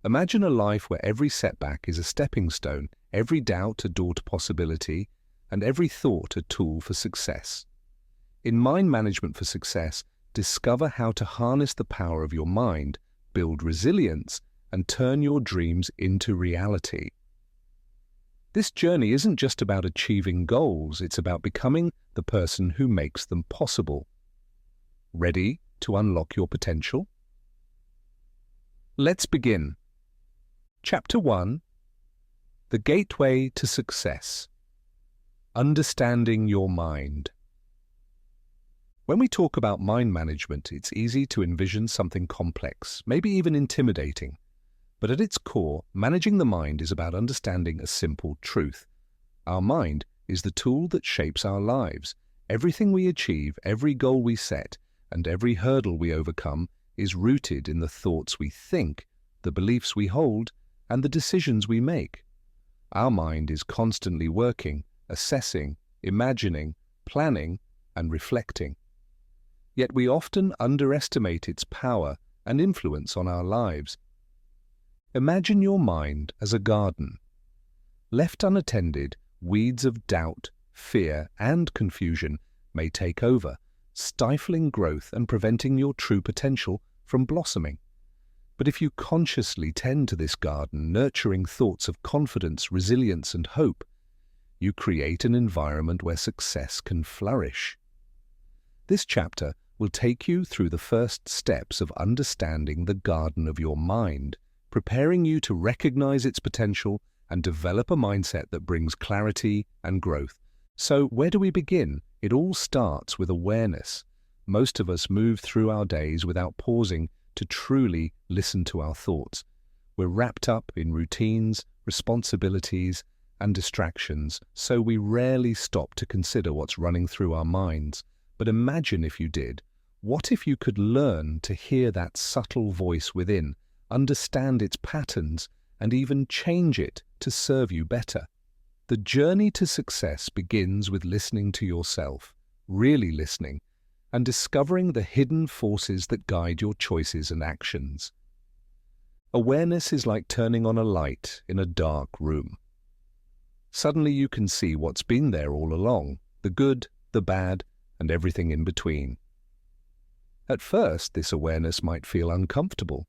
Imagine a life where every setback is a stepping stone, every doubt a door to possibility, and every thought a tool for success. In Mind Management for Success, discover how to harness the power of your mind, build resilience, and turn your dreams into reality. This journey isn't just about achieving goals, it's about becoming the person who makes them possible. Ready to unlock your potential? Let's begin. Chapter 1: The Gateway to Success. Understanding your mind. When we talk about mind management, it's easy to envision something complex, maybe even intimidating. But at its core, managing the mind is about understanding a simple truth. Our mind is the tool that shapes our lives. Everything we achieve, every goal we set, and every hurdle we overcome is rooted in the thoughts we think, the beliefs we hold, and the decisions we make. Our mind is constantly working, assessing, imagining, planning, and reflecting. Yet we often underestimate its power and influence on our lives. Imagine your mind as a garden. Left unattended, weeds of doubt, fear, and confusion may take over, stifling growth and preventing your true potential from blossoming. But if you consciously tend to this garden, nurturing thoughts of confidence, resilience, and hope, you create an environment where success can flourish. This chapter will take you through the first steps of understanding the garden of your mind, preparing you to recognize its potential and develop a mindset that brings clarity and growth. So, where do we begin? It all starts with awareness. Most of us move through our days without pausing to truly listen to our thoughts. We're wrapped up in routines, responsibilities, and distractions, so we rarely stop to consider what's running through our minds. But imagine if you did. What if you could learn to hear that subtle voice within, understand its patterns, and even change it to serve you better? The journey to success begins with listening to yourself, really listening, and discovering the hidden forces that guide your choices and actions. Awareness is like turning on a light in a dark room. Suddenly you can see what's been there all along, the good, the bad, and everything in between. At first, this awareness might feel uncomfortable.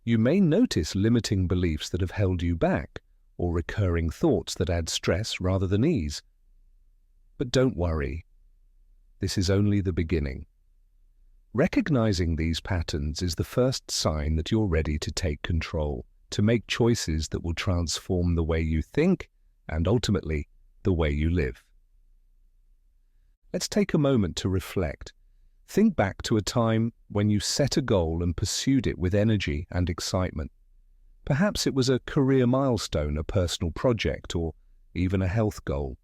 You may notice limiting beliefs that have held you back, or recurring thoughts that add stress rather than ease. But don't worry. This is only the beginning. Recognizing these patterns is the first sign that you're ready to take control, to make choices that will transform the way you think and ultimately the way you live. Let's take a moment to reflect. Think back to a time when you set a goal and pursued it with energy and excitement. Perhaps it was a career milestone, a personal project, or even a health goal.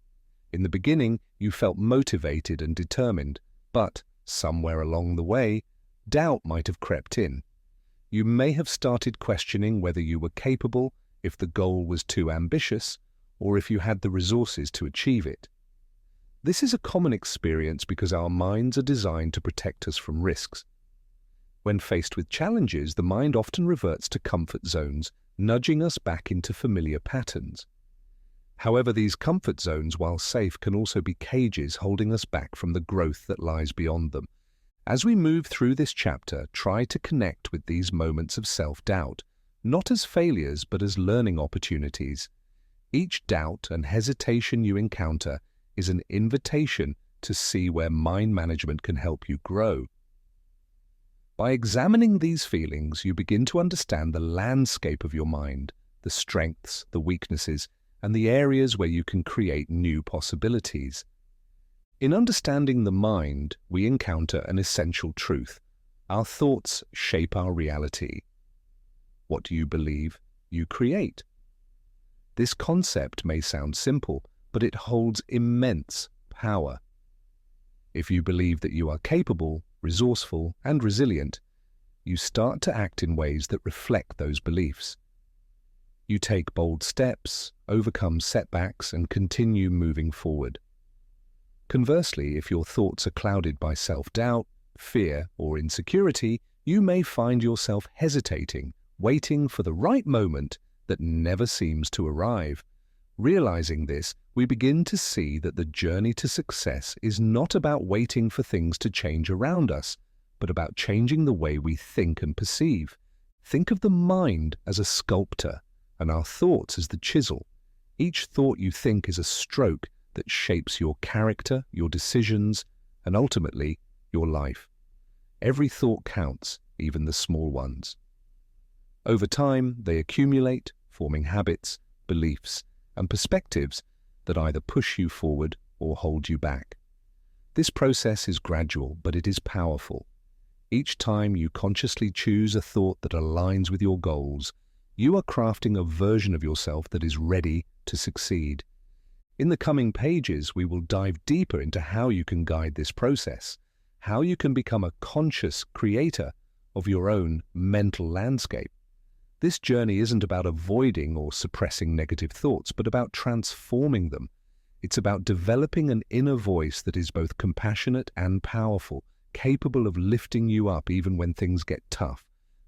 In the beginning, you felt motivated and determined, but somewhere along the way, doubt might have crept in. You may have started questioning whether you were capable, if the goal was too ambitious, or if you had the resources to achieve it. This is a common experience because our minds are designed to protect us from risks. When faced with challenges, the mind often reverts to comfort zones, nudging us back into familiar patterns. However, these comfort zones, while safe, can also be cages holding us back from the growth that lies beyond them. As we move through this chapter, try to connect with these moments of self-doubt, not as failures but as learning opportunities. Each doubt and hesitation you encounter is an invitation to see where mind management can help you grow. By examining these feelings, you begin to understand the landscape of your mind, the strengths, the weaknesses, and the areas where you can create new possibilities. In understanding the mind, we encounter an essential truth. Our thoughts shape our reality. What do you believe? You create. This concept may sound simple, but it holds immense power. If you believe that you are capable, resourceful, and resilient, you start to act in ways that reflect those beliefs. You take bold steps, overcome setbacks, and continue moving forward. Conversely, if your thoughts are clouded by self-doubt, fear, or insecurity, you may find yourself hesitating waiting for the right moment that never seems to arrive. Realizing this, we begin to see that the journey to success is not about waiting for things to change around us, but about changing the way we think and perceive. Think of the mind as a sculptor and our thoughts as the chisel. Each thought you think is a stroke that shapes your character, your decisions, and ultimately, your life. Every thought counts, even the small ones. Over time, they accumulate, forming habits, beliefs, and perspectives that either push you forward or hold you back. This process is gradual, but it is powerful. Each time you consciously choose a thought that aligns with your goals, you are crafting a version of yourself that is ready to succeed. In the coming pages, we will dive deeper into how you can guide this process, how you can become a conscious creator of your own mental landscape. This journey isn't about avoiding or suppressing negative thoughts, but about transforming them. It's about developing an inner voice that is both compassionate and powerful, capable of lifting you up even when things get tough.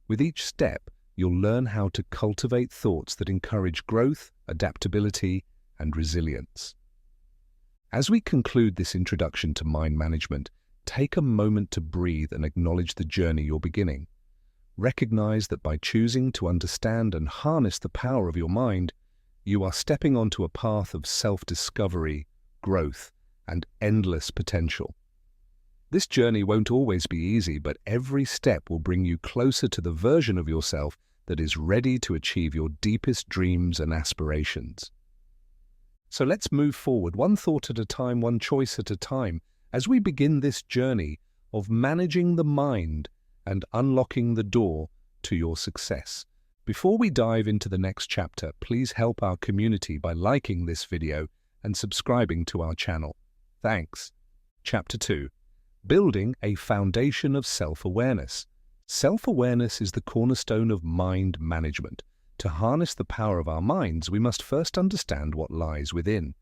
With each step, you'll learn how to cultivate thoughts that encourage growth, adaptability, and resilience. As we conclude this introduction to mind management, take a moment to breathe and acknowledge the journey you're beginning. Recognize that by choosing to understand and harness the power of your mind, you are stepping onto a path of self-discovery, growth, and endless potential. This journey won't always be easy, but every step will bring you closer to the version of yourself that is ready to achieve your deepest dreams and aspirations. So let's move forward, one thought at a time, one choice at a time, as we begin this journey of managing the mind and unlocking the door to your success. Before we dive into the next chapter, please help our community by liking this video and subscribing to our channel. Thanks. Chapter 2. Building a foundation of self-awareness. Self-awareness is the cornerstone of mind management. To harness the power of our minds, we must first understand what lies within.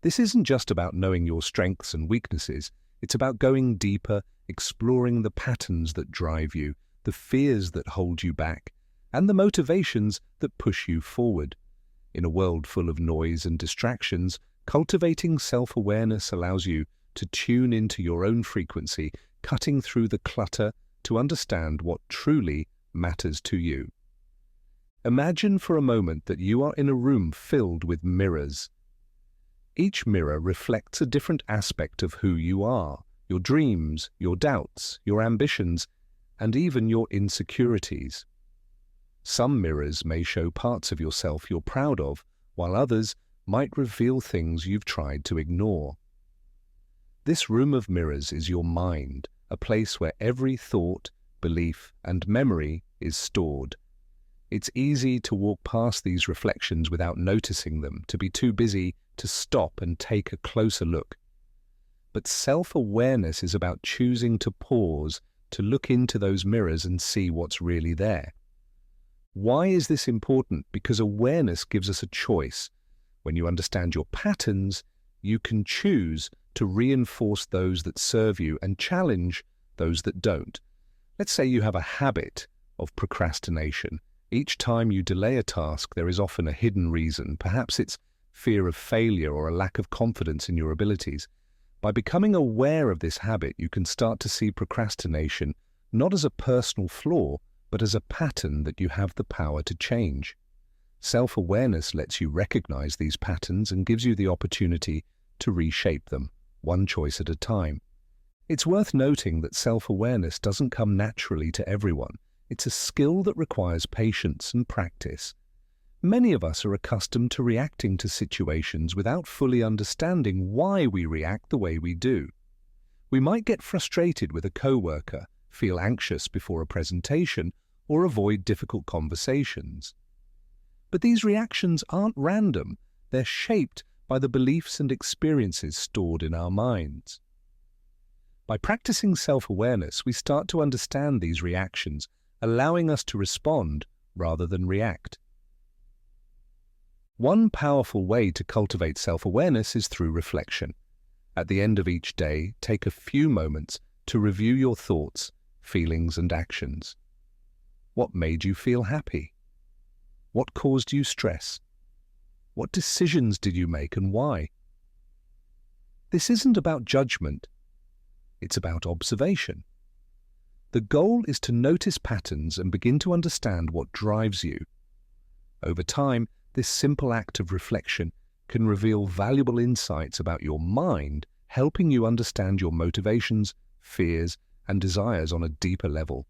This isn't just about knowing your strengths and weaknesses. It's about going deeper, exploring the patterns that drive you, the fears that hold you back, and the motivations that push you forward. In a world full of noise and distractions, cultivating self-awareness allows you to tune into your own frequency, cutting through the clutter to understand what truly matters to you. Imagine for a moment that you are in a room filled with mirrors. Each mirror reflects a different aspect of who you are, your dreams, your doubts, your ambitions, and even your insecurities. Some mirrors may show parts of yourself you're proud of, while others might reveal things you've tried to ignore. This room of mirrors is your mind, a place where every thought, belief, and memory is stored. It's easy to walk past these reflections without noticing them, to be too busy to stop and take a closer look. But self-awareness is about choosing to pause, to look into those mirrors and see what's really there. Why is this important? Because awareness gives us a choice. When you understand your patterns, you can choose to reinforce those that serve you and challenge those that don't. Let's say you have a habit of procrastination. Each time you delay a task, there is often a hidden reason. Perhaps it's fear of failure or a lack of confidence in your abilities. By becoming aware of this habit, you can start to see procrastination not as a personal flaw, but as a pattern that you have the power to change. Self-awareness lets you recognize these patterns and gives you the opportunity to reshape them, one choice at a time. It's worth noting that self-awareness doesn't come naturally to everyone. It's a skill that requires patience and practice. Many of us are accustomed to reacting to situations without fully understanding why we react the way we do. We might get frustrated with a coworker, feel anxious before a presentation, or avoid difficult conversations. But these reactions aren't random. They're shaped by the beliefs and experiences stored in our minds. By practicing self-awareness, we start to understand these reactions, allowing us to respond rather than react. One powerful way to cultivate self-awareness is through reflection. At the end of each day, take a few moments to review your thoughts, feelings, and actions. What made you feel happy? What caused you stress? What decisions did you make and why? This isn't about judgment. It's about observation. The goal is to notice patterns and begin to understand what drives you. Over time, this simple act of reflection can reveal valuable insights about your mind, helping you understand your motivations, fears, and desires on a deeper level.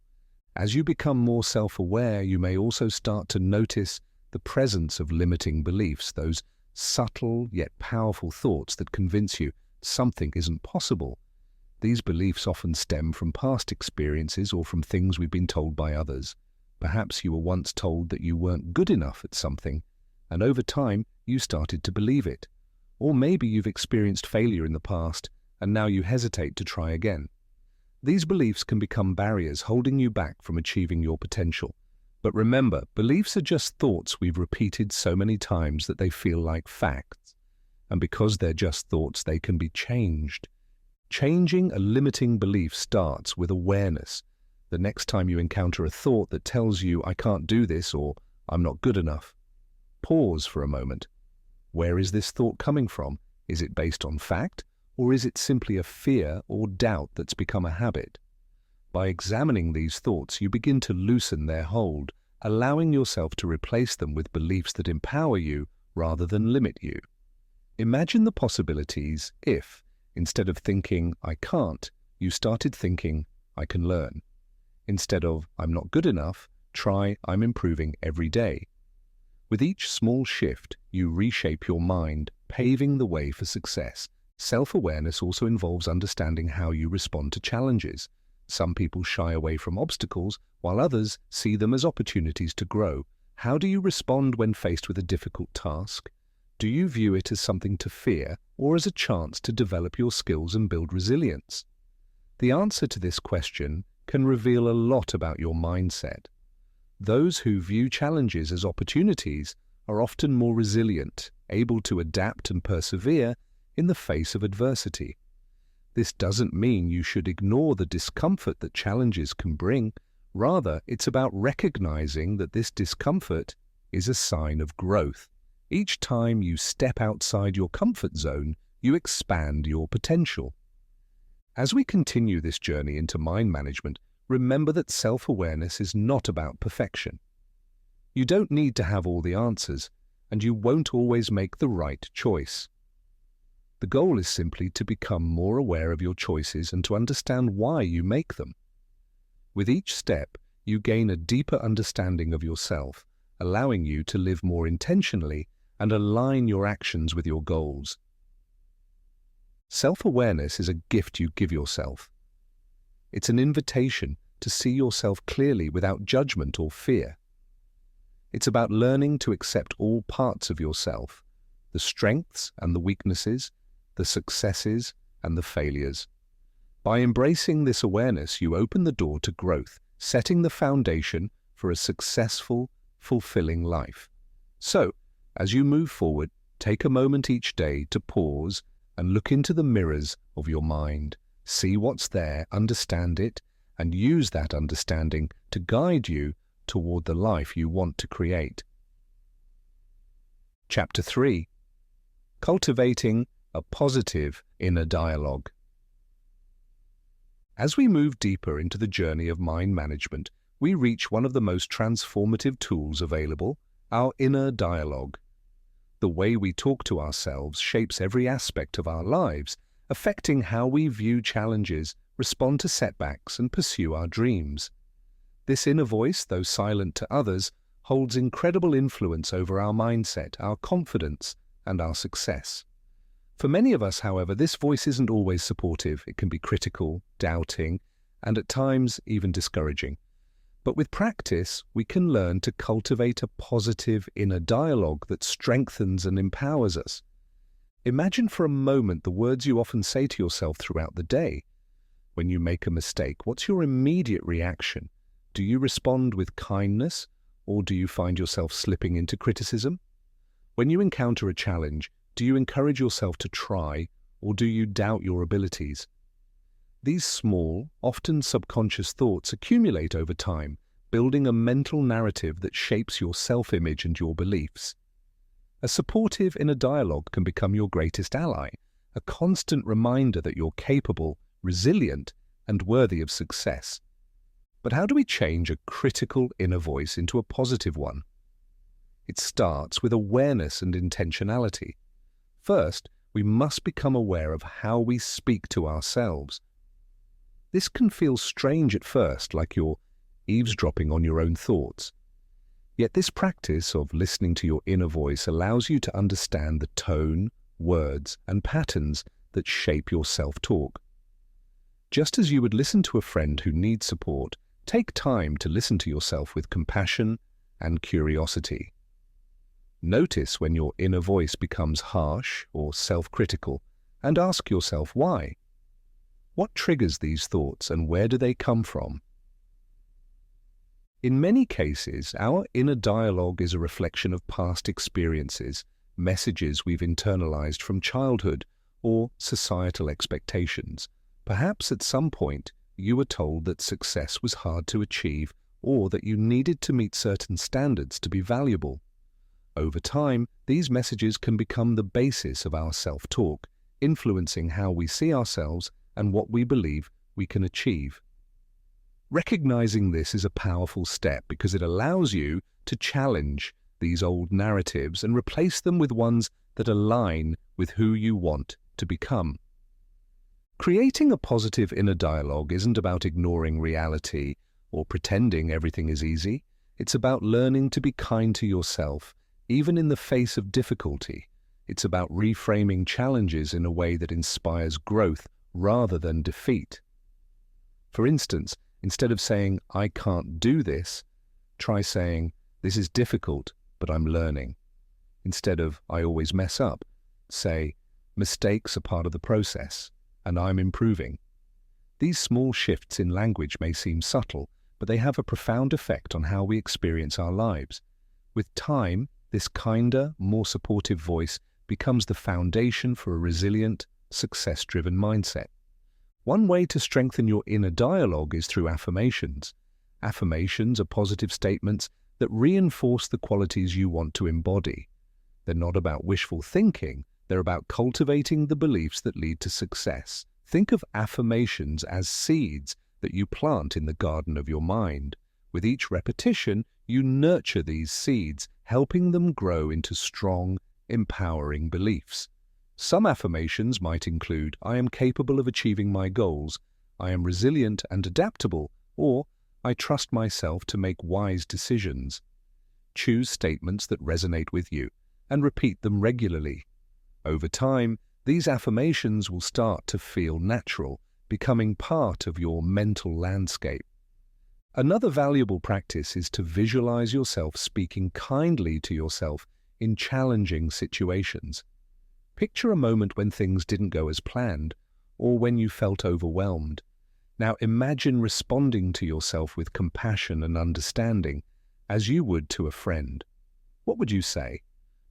As you become more self-aware, you may also start to notice the presence of limiting beliefs, those subtle yet powerful thoughts that convince you something isn't possible. These beliefs often stem from past experiences or from things we've been told by others. Perhaps you were once told that you weren't good enough at something, and over time you started to believe it. Or maybe you've experienced failure in the past, and now you hesitate to try again. These beliefs can become barriers holding you back from achieving your potential. But remember, beliefs are just thoughts we've repeated so many times that they feel like facts. And because they're just thoughts, they can be changed. Changing a limiting belief starts with awareness. The next time you encounter a thought that tells you, "I can't do this," or "I'm not good enough," pause for a moment. Where is this thought coming from? Is it based on fact, or is it simply a fear or doubt that's become a habit? By examining these thoughts, you begin to loosen their hold, allowing yourself to replace them with beliefs that empower you rather than limit you. Imagine the possibilities if, instead of thinking, "I can't," you started thinking, "I can learn." Instead of, "I'm not good enough," try, "I'm improving every day." With each small shift, you reshape your mind, paving the way for success. Self-awareness also involves understanding how you respond to challenges. Some people shy away from obstacles, while others see them as opportunities to grow. How do you respond when faced with a difficult task? Do you view it as something to fear, or as a chance to develop your skills and build resilience? The answer to this question can reveal a lot about your mindset. Those who view challenges as opportunities are often more resilient, able to adapt and persevere in the face of adversity. This doesn't mean you should ignore the discomfort that challenges can bring. Rather, it's about recognizing that this discomfort is a sign of growth. Each time you step outside your comfort zone, you expand your potential. As we continue this journey into mind management, remember that self-awareness is not about perfection. You don't need to have all the answers, and you won't always make the right choice. The goal is simply to become more aware of your choices and to understand why you make them. With each step, you gain a deeper understanding of yourself, allowing you to live more intentionally and align your actions with your goals. Self-awareness is a gift you give yourself. It's an invitation to see yourself clearly without judgment or fear. It's about learning to accept all parts of yourself, the strengths and the weaknesses, the successes and the failures. By embracing this awareness, you open the door to growth, setting the foundation for a successful, fulfilling life. So, as you move forward, take a moment each day to pause and look into the mirrors of your mind. See what's there, understand it, and use that understanding to guide you toward the life you want to create. Chapter 3. Cultivating a positive inner dialogue. As we move deeper into the journey of mind management, we reach one of the most transformative tools available, our inner dialogue. The way we talk to ourselves shapes every aspect of our lives, affecting how we view challenges, respond to setbacks, and pursue our dreams. This inner voice, though silent to others, holds incredible influence over our mindset, our confidence, and our success. For many of us, however, this voice isn't always supportive. It can be critical, doubting, and at times even discouraging. But with practice, we can learn to cultivate a positive inner dialogue that strengthens and empowers us. Imagine for a moment the words you often say to yourself throughout the day. When you make a mistake, what's your immediate reaction? Do you respond with kindness, or do you find yourself slipping into criticism? When you encounter a challenge, do you encourage yourself to try, or do you doubt your abilities? These small, often subconscious thoughts accumulate over time, building a mental narrative that shapes your self-image and your beliefs. A supportive inner dialogue can become your greatest ally, a constant reminder that you're capable, resilient, and worthy of success. But how do we change a critical inner voice into a positive one? It starts with awareness and intentionality. First, we must become aware of how we speak to ourselves. This can feel strange at first, like you're eavesdropping on your own thoughts. Yet this practice of listening to your inner voice allows you to understand the tone, words, and patterns that shape your self-talk. Just as you would listen to a friend who needs support, take time to listen to yourself with compassion and curiosity. Notice when your inner voice becomes harsh or self-critical, and ask yourself why. What triggers these thoughts and where do they come from? In many cases, our inner dialogue is a reflection of past experiences, messages we've internalized from childhood, or societal expectations. Perhaps at some point you were told that success was hard to achieve or that you needed to meet certain standards to be valuable. Over time, these messages can become the basis of our self-talk, influencing how we see ourselves and what we believe we can achieve. Recognizing this is a powerful step because it allows you to challenge these old narratives and replace them with ones that align with who you want to become. Creating a positive inner dialogue isn't about ignoring reality or pretending everything is easy. It's about learning to be kind to yourself, even in the face of difficulty. It's about reframing challenges in a way that inspires growth rather than defeat. For instance, instead of saying, "I can't do this," try saying, "This is difficult, but I'm learning." Instead of, "I always mess up," say, "Mistakes are part of the process, and I'm improving." These small shifts in language may seem subtle, but they have a profound effect on how we experience our lives. With time, this kinder, more supportive voice becomes the foundation for a resilient, success-driven mindset. One way to strengthen your inner dialogue is through affirmations. Affirmations are positive statements that reinforce the qualities you want to embody. They're not about wishful thinking, they're about cultivating the beliefs that lead to success. Think of affirmations as seeds that you plant in the garden of your mind. With each repetition, you nurture these seeds, helping them grow into strong, empowering beliefs. Some affirmations might include, "I am capable of achieving my goals," "I am resilient and adaptable," or "I trust myself to make wise decisions." Choose statements that resonate with you and repeat them regularly. Over time, these affirmations will start to feel natural, becoming part of your mental landscape. Another valuable practice is to visualize yourself speaking kindly to yourself in challenging situations. Picture a moment when things didn't go as planned, or when you felt overwhelmed. Now imagine responding to yourself with compassion and understanding, as you would to a friend. What would you say?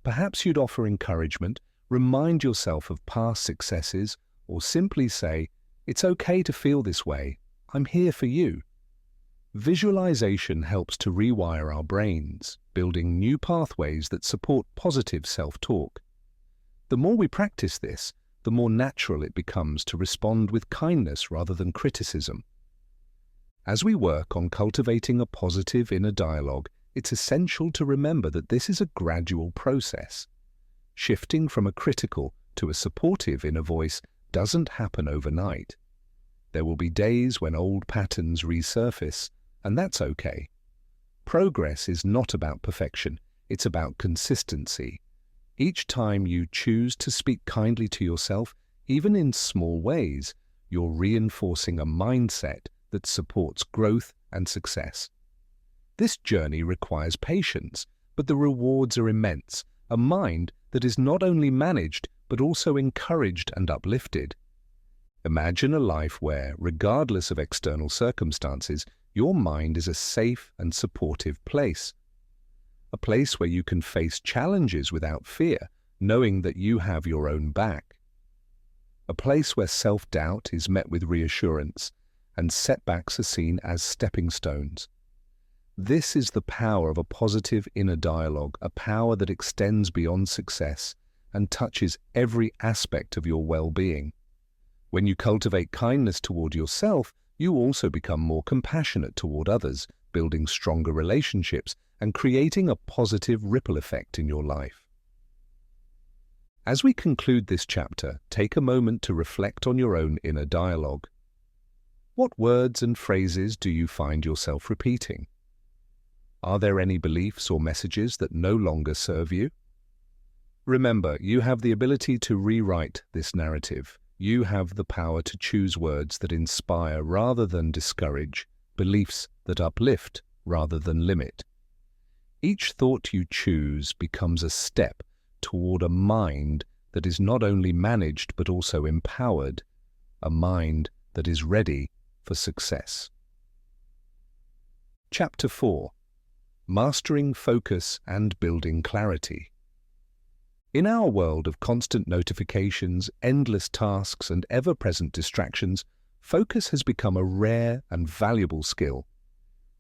Perhaps you'd offer encouragement, remind yourself of past successes, or simply say, "It's okay to feel this way. I'm here for you." Visualization helps to rewire our brains, building new pathways that support positive self-talk. The more we practice this, the more natural it becomes to respond with kindness rather than criticism. As we work on cultivating a positive inner dialogue, it's essential to remember that this is a gradual process. Shifting from a critical to a supportive inner voice doesn't happen overnight. There will be days when old patterns resurface, and that's okay. Progress is not about perfection, it's about consistency. Each time you choose to speak kindly to yourself, even in small ways, you're reinforcing a mindset that supports growth and success. This journey requires patience, but the rewards are immense, a mind that is not only managed but also encouraged and uplifted. Imagine a life where, regardless of external circumstances, your mind is a safe and supportive place. A place where you can face challenges without fear, knowing that you have your own back. A place where self-doubt is met with reassurance and setbacks are seen as stepping stones. This is the power of a positive inner dialogue, a power that extends beyond success and touches every aspect of your well-being. When you cultivate kindness toward yourself, you also become more compassionate toward others, building stronger relationships and creating a positive ripple effect in your life. As we conclude this chapter, take a moment to reflect on your own inner dialogue. What words and phrases do you find yourself repeating? Are there any beliefs or messages that no longer serve you? Remember, you have the ability to rewrite this narrative. You have the power to choose words that inspire rather than discourage, beliefs that uplift rather than limit. Each thought you choose becomes a step toward a mind that is not only managed but also empowered, a mind that is ready for success. Chapter 4. Mastering Focus and Building Clarity. In our world of constant notifications, endless tasks, and ever-present distractions, focus has become a rare and valuable skill.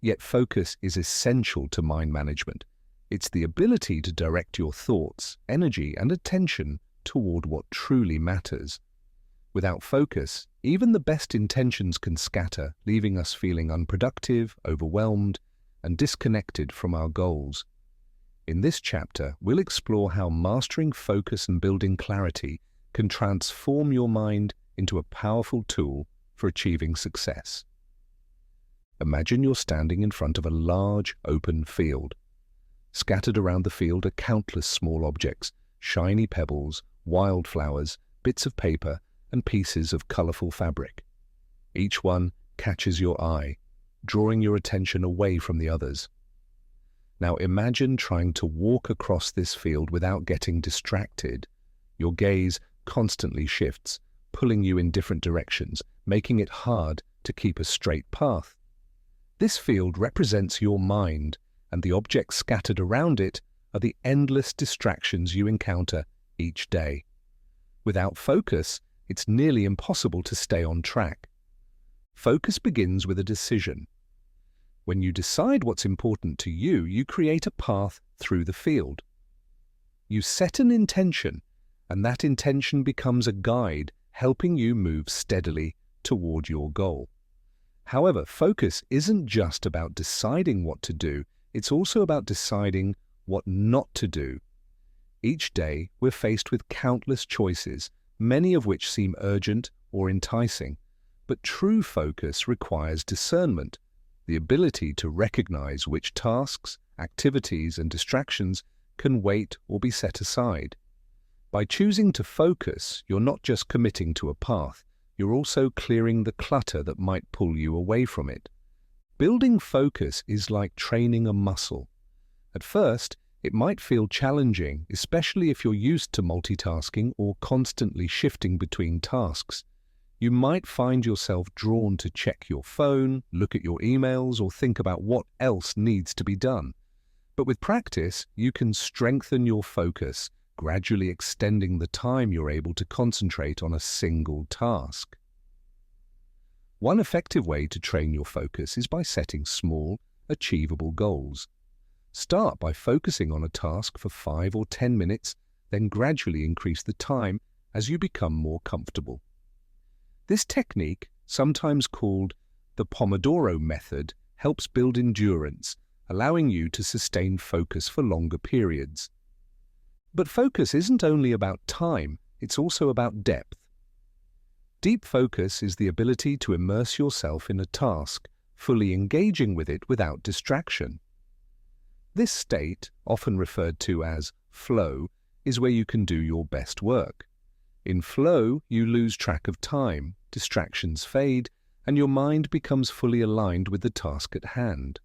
Yet focus is essential to mind management. It's the ability to direct your thoughts, energy, and attention toward what truly matters. Without focus, even the best intentions can scatter, leaving us feeling unproductive, overwhelmed, and disconnected from our goals. In this chapter, we'll explore how mastering focus and building clarity can transform your mind into a powerful tool for achieving success. Imagine you're standing in front of a large, open field. Scattered around the field are countless small objects, shiny pebbles, wildflowers, bits of paper, and pieces of colorful fabric. Each one catches your eye, drawing your attention away from the others. Now imagine trying to walk across this field without getting distracted. Your gaze constantly shifts, pulling you in different directions, making it hard to keep a straight path. This field represents your mind, and the objects scattered around it are the endless distractions you encounter each day. Without focus, it's nearly impossible to stay on track. Focus begins with a decision. When you decide what's important to you, you create a path through the field. You set an intention, and that intention becomes a guide, helping you move steadily toward your goal. However, focus isn't just about deciding what to do, it's also about deciding what not to do. Each day, we're faced with countless choices, many of which seem urgent or enticing. But true focus requires discernment, the ability to recognize which tasks, activities, and distractions can wait or be set aside. By choosing to focus, you're not just committing to a path, you're also clearing the clutter that might pull you away from it. Building focus is like training a muscle. At first, it might feel challenging, especially if you're used to multitasking or constantly shifting between tasks. You might find yourself drawn to check your phone, look at your emails, or think about what else needs to be done. But with practice, you can strengthen your focus, gradually extending the time you're able to concentrate on a single task. One effective way to train your focus is by setting small, achievable goals. Start by focusing on a task for 5 or 10 minutes, then gradually increase the time as you become more comfortable. This technique, sometimes called the Pomodoro method, helps build endurance, allowing you to sustain focus for longer periods. But focus isn't only about time, it's also about depth. Deep focus is the ability to immerse yourself in a task, fully engaging with it without distraction. This state, often referred to as flow, is where you can do your best work. In flow, you lose track of time, distractions fade, and your mind becomes fully aligned with the task at hand.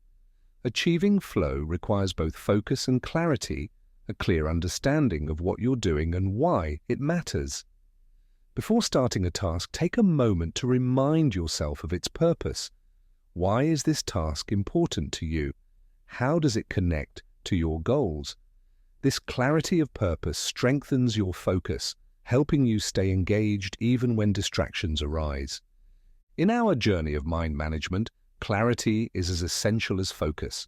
Achieving flow requires both focus and clarity, a clear understanding of what you're doing and why it matters. Before starting a task, take a moment to remind yourself of its purpose. Why is this task important to you? How does it connect to your goals? This clarity of purpose strengthens your focus, helping you stay engaged even when distractions arise. In our journey of mind management, clarity is as essential as focus.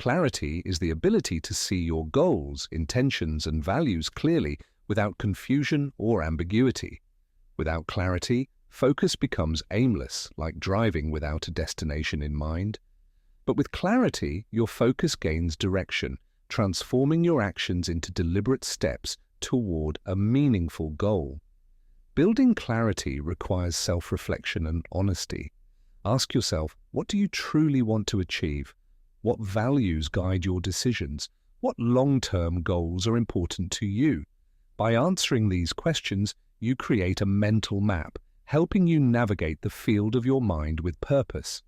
Clarity is the ability to see your goals, intentions, and values clearly without confusion or ambiguity. Without clarity, focus becomes aimless, like driving without a destination in mind. But with clarity, your focus gains direction, transforming your actions into deliberate steps toward a meaningful goal. Building clarity requires self-reflection and honesty. Ask yourself, what do you truly want to achieve? What values guide your decisions? What long-term goals are important to you? By answering these questions, you create a mental map, helping you navigate the field of your mind with purpose.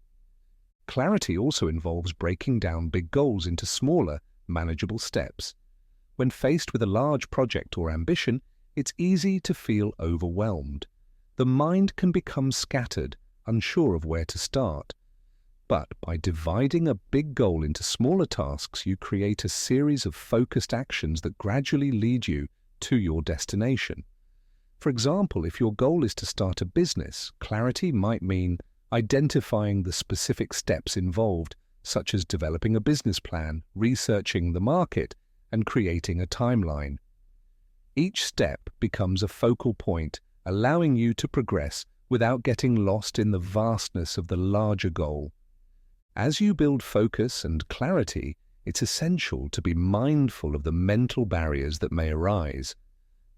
Clarity also involves breaking down big goals into smaller, manageable steps. When faced with a large project or ambition, it's easy to feel overwhelmed. The mind can become scattered, unsure of where to start. But by dividing a big goal into smaller tasks, you create a series of focused actions that gradually lead you to your destination. For example, if your goal is to start a business, clarity might mean identifying the specific steps involved, such as developing a business plan, researching the market, and creating a timeline. Each step becomes a focal point, allowing you to progress without getting lost in the vastness of the larger goal. As you build focus and clarity, it's essential to be mindful of the mental barriers that may arise.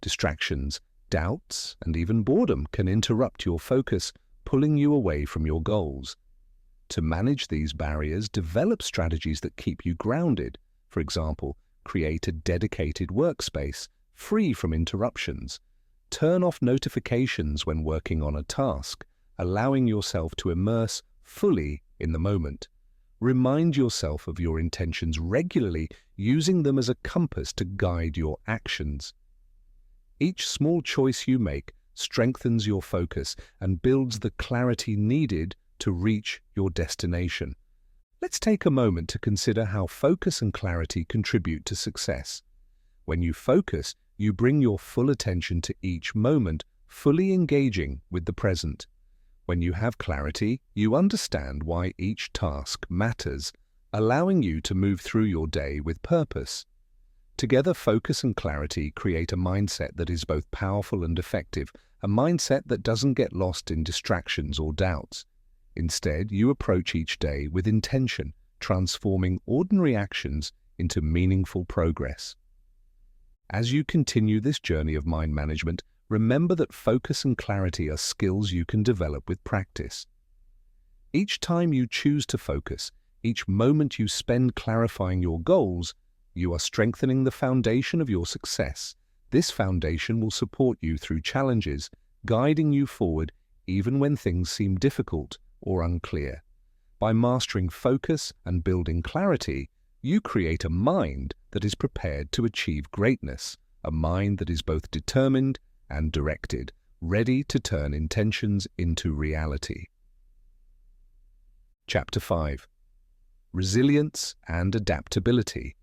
Distractions, doubts, and even boredom can interrupt your focus, pulling you away from your goals. To manage these barriers, develop strategies that keep you grounded. For example, create a dedicated workspace, free from interruptions. Turn off notifications when working on a task, allowing yourself to immerse fully in the moment. Remind yourself of your intentions regularly, using them as a compass to guide your actions. Each small choice you make strengthens your focus and builds the clarity needed to reach your destination. Let's take a moment to consider how focus and clarity contribute to success. When you focus, you bring your full attention to each moment, fully engaging with the present. When you have clarity, you understand why each task matters, allowing you to move through your day with purpose. Together, focus and clarity create a mindset that is both powerful and effective, a mindset that doesn't get lost in distractions or doubts. Instead, you approach each day with intention, transforming ordinary actions into meaningful progress. As you continue this journey of mind management, remember that focus and clarity are skills you can develop with practice. Each time you choose to focus, each moment you spend clarifying your goals, you are strengthening the foundation of your success. This foundation will support you through challenges, guiding you forward even when things seem difficult or unclear. By mastering focus and building clarity, you create a mind that is prepared to achieve greatness, a mind that is both determined and directed, ready to turn intentions into reality. Chapter 5. Resilience and Adaptability.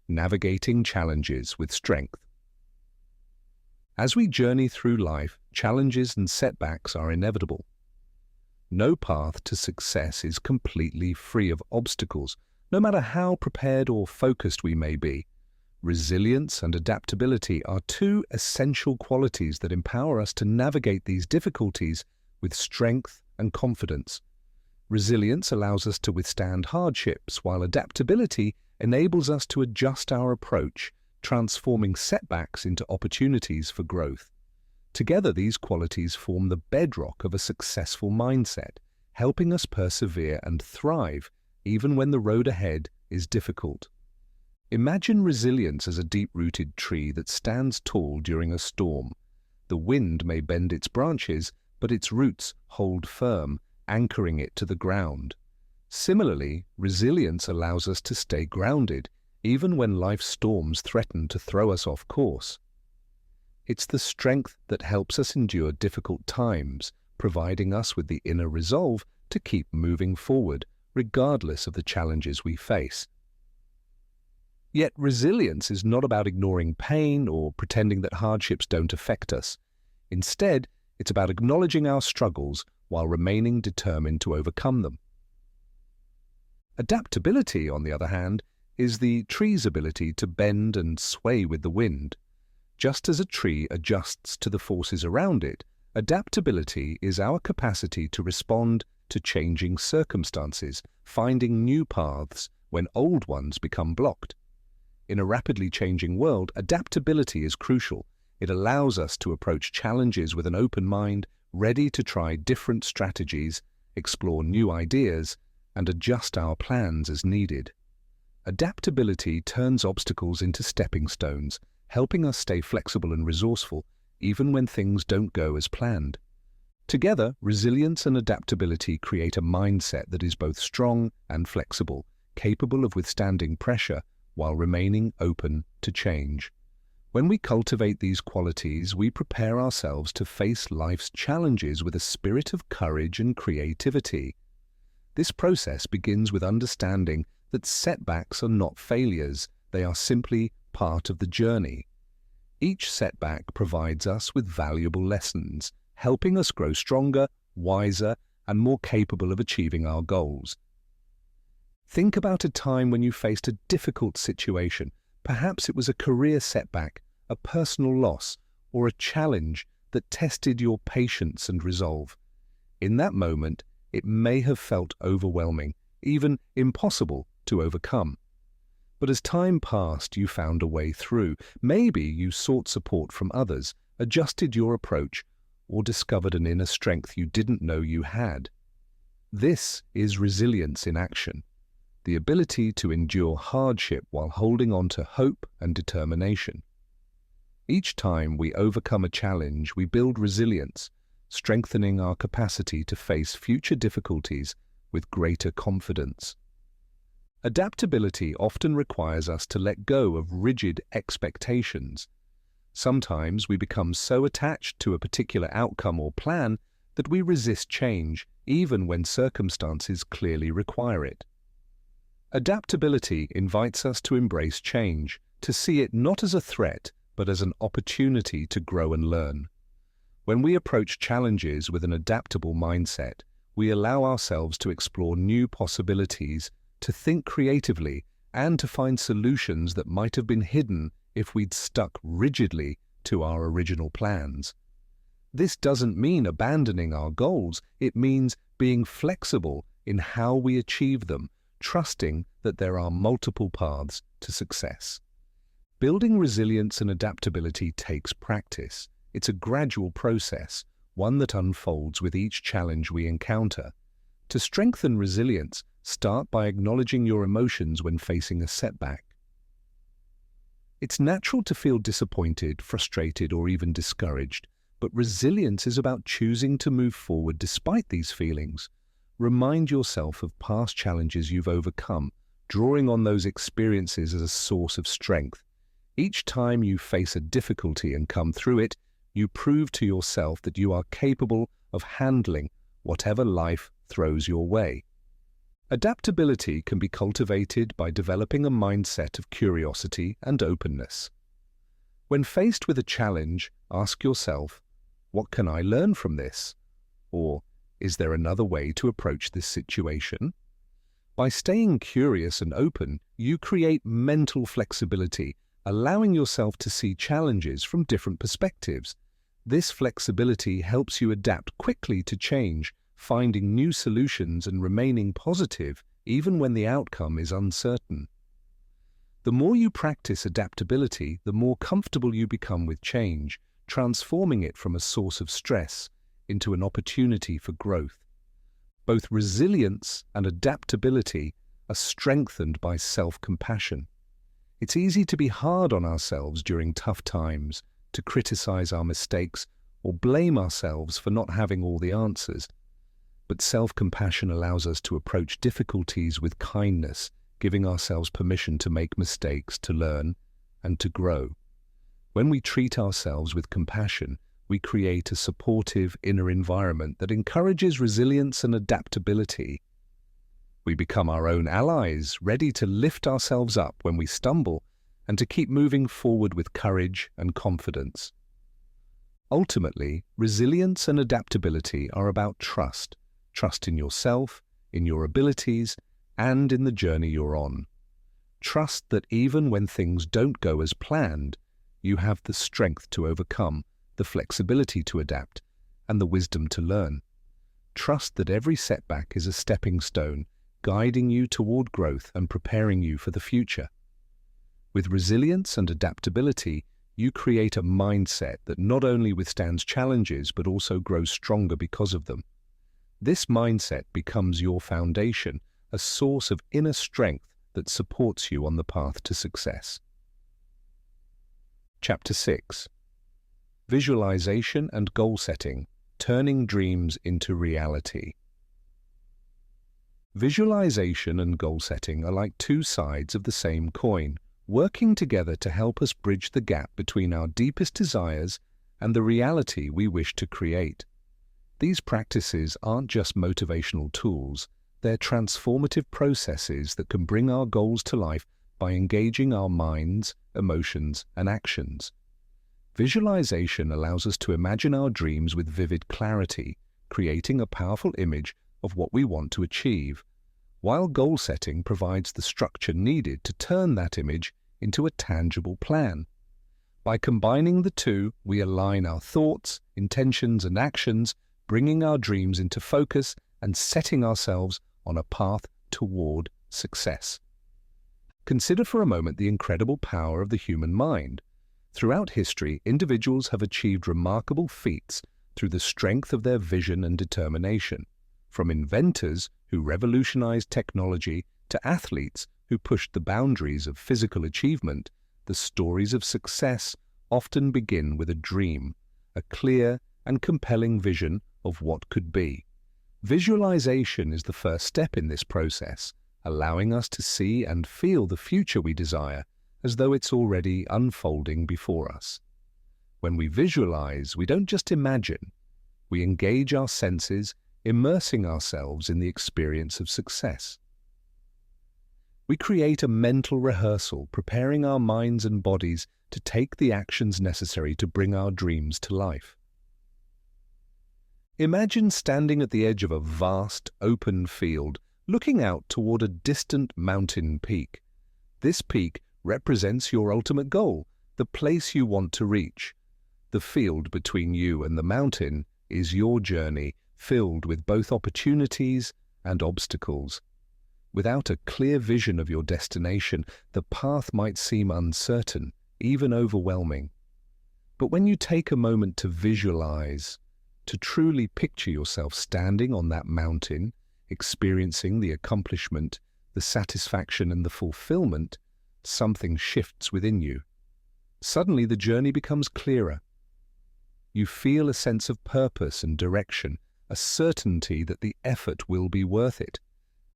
Navigating Challenges with Strength. As we journey through life, challenges and setbacks are inevitable. No path to success is completely free of obstacles, no matter how prepared or focused we may be. Resilience and adaptability are two essential qualities that empower us to navigate these difficulties with strength and confidence. Resilience allows us to withstand hardships, while adaptability enables us to adjust our approach, transforming setbacks into opportunities for growth. Together, these qualities form the bedrock of a successful mindset, helping us persevere and thrive even when the road ahead is difficult. Imagine resilience as a deep-rooted tree that stands tall during a storm. The wind may bend its branches, but its roots hold firm, anchoring it to the ground. Similarly, resilience allows us to stay grounded, even when life's storms threaten to throw us off course. It's the strength that helps us endure difficult times, providing us with the inner resolve to keep moving forward, regardless of the challenges we face. Yet resilience is not about ignoring pain or pretending that hardships don't affect us. Instead, it's about acknowledging our struggles while remaining determined to overcome them. Adaptability, on the other hand, is the tree's ability to bend and sway with the wind. Just as a tree adjusts to the forces around it, adaptability is our capacity to respond to changing circumstances, finding new paths when old ones become blocked. In a rapidly changing world, adaptability is crucial. It allows us to approach challenges with an open mind, ready to try different strategies, explore new ideas, and adjust our plans as needed. Adaptability turns obstacles into stepping stones, helping us stay flexible and resourceful, even when things don't go as planned. Together, resilience and adaptability create a mindset that is both strong and flexible, capable of withstanding pressure while remaining open to change. When we cultivate these qualities, we prepare ourselves to face life's challenges with a spirit of courage and creativity. This process begins with understanding that setbacks are not failures, they are simply part of the journey. Each setback provides us with valuable lessons, helping us grow stronger, wiser, and more capable of achieving our goals. Think about a time when you faced a difficult situation. Perhaps it was a career setback, a personal loss, or a challenge that tested your patience and resolve. In that moment, it may have felt overwhelming, even impossible to overcome. But as time passed, you found a way through. Maybe you sought support from others, adjusted your approach, or discovered an inner strength you didn't know you had. This is resilience in action, the ability to endure hardship while holding on to hope and determination. Each time we overcome a challenge, we build resilience, strengthening our capacity to face future difficulties with greater confidence. Adaptability often requires us to let go of rigid expectations. Sometimes we become so attached to a particular outcome or plan that we resist change, even when circumstances clearly require it. Adaptability invites us to embrace change, to see it not as a threat, but as an opportunity to grow and learn. When we approach challenges with an adaptable mindset, we allow ourselves to explore new possibilities, to think creatively, and to find solutions that might have been hidden if we'd stuck rigidly to our original plans. This doesn't mean abandoning our goals, it means being flexible in how we achieve them, trusting that there are multiple paths to success. Building resilience and adaptability takes practice. It's a gradual process, one that unfolds with each challenge we encounter. To strengthen resilience, start by acknowledging your emotions when facing a setback. It's natural to feel disappointed, frustrated, or even discouraged, but resilience is about choosing to move forward despite these feelings. Remind yourself of past challenges you've overcome, drawing on those experiences as a source of strength. Each time you face a difficulty and come through it, you prove to yourself that you are capable of handling whatever life throws your way. Adaptability can be cultivated by developing a mindset of curiosity and openness. When faced with a challenge, ask yourself, what can I learn from this? Or, is there another way to approach this situation? By staying curious and open, you create mental flexibility, allowing yourself to see challenges from different perspectives. This flexibility helps you adapt quickly to change, finding new solutions and remaining positive even when the outcome is uncertain. The more you practice adaptability, the more comfortable you become with change, transforming it from a source of stress into an opportunity for growth. Both resilience and adaptability are strengthened by self-compassion. It's easy to be hard on ourselves during tough times, to criticize our mistakes or blame ourselves for not having all the answers. But self-compassion allows us to approach difficulties with kindness, giving ourselves permission to make mistakes, to learn, and to grow. When we treat ourselves with compassion, we create a supportive inner environment that encourages resilience and adaptability. We become our own allies, ready to lift ourselves up when we stumble and to keep moving forward with courage and confidence. Ultimately, resilience and adaptability are about trust. Trust in yourself, in your abilities, and in the journey you're on. Trust that even when things don't go as planned, you have the strength to overcome, the flexibility to adapt, and the wisdom to learn. Trust that every setback is a stepping stone, guiding you toward growth and preparing you for the future. With resilience and adaptability, you create a mindset that not only withstands challenges but also grows stronger because of them. This mindset becomes your foundation, a source of inner strength that supports you on the path to success. Chapter 6. Visualization and Goal Setting, Turning Dreams into Reality. Visualization and goal setting are like two sides of the same coin, working together to help us bridge the gap between our deepest desires and the reality we wish to create. These practices aren't just motivational tools, they're transformative processes that can bring our goals to life by engaging our minds, emotions, and actions. Visualization allows us to imagine our dreams with vivid clarity, creating a powerful image of what we want to achieve, while goal setting provides the structure needed to turn that image into a tangible plan. By combining the two, we align our thoughts, intentions, and actions, bringing our dreams into focus and setting ourselves on a path toward success. Consider for a moment the incredible power of the human mind. Throughout history, individuals have achieved remarkable feats through the strength of their vision and determination. From inventors who revolutionized technology to athletes who pushed the boundaries of physical achievement, the stories of success often begin with a dream, a clear and compelling vision of what could be. Visualization is the first step in this process, allowing us to see and feel the future we desire as though it's already unfolding before us. When we visualize, we don't just imagine. We engage our senses, immersing ourselves in the experience of success. We create a mental rehearsal, preparing our minds and bodies to take the actions necessary to bring our dreams to life. Imagine standing at the edge of a vast, open field, looking out toward a distant mountain peak. This peak represents your ultimate goal, the place you want to reach. The field between you and the mountain is your journey, filled with both opportunities and obstacles. Without a clear vision of your destination, the path might seem uncertain, even overwhelming. But when you take a moment to visualize, to truly picture yourself standing on that mountain, experiencing the accomplishment, the satisfaction and the fulfillment, something shifts within you. Suddenly the journey becomes clearer. You feel a sense of purpose and direction, a certainty that the effort will be worth it.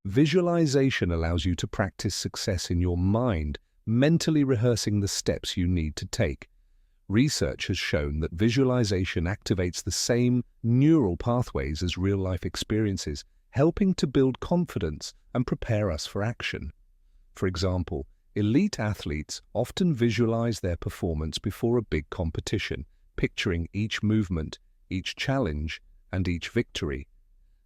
Visualization allows you to practice success in your mind, mentally rehearsing the steps you need to take. Research has shown that visualization activates the same neural pathways as real-life experiences, helping to build confidence and prepare us for action. For example, elite athletes often visualize their performance before a big competition, picturing each movement, each challenge, and each victory.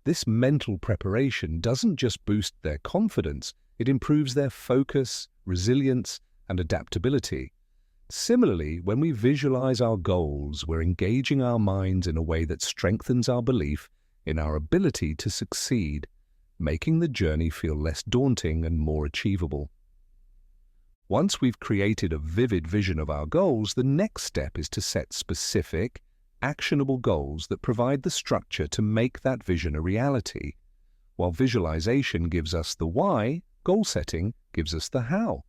This mental preparation doesn't just boost their confidence, it improves their focus, resilience, and adaptability. Similarly, when we visualize our goals, we're engaging our minds in a way that strengthens our belief in our ability to succeed, making the journey feel less daunting and more achievable. Once we've created a vivid vision of our goals, the next step is to set specific, actionable goals that provide the structure to make that vision a reality. While visualization gives us the why, goal setting gives us the how.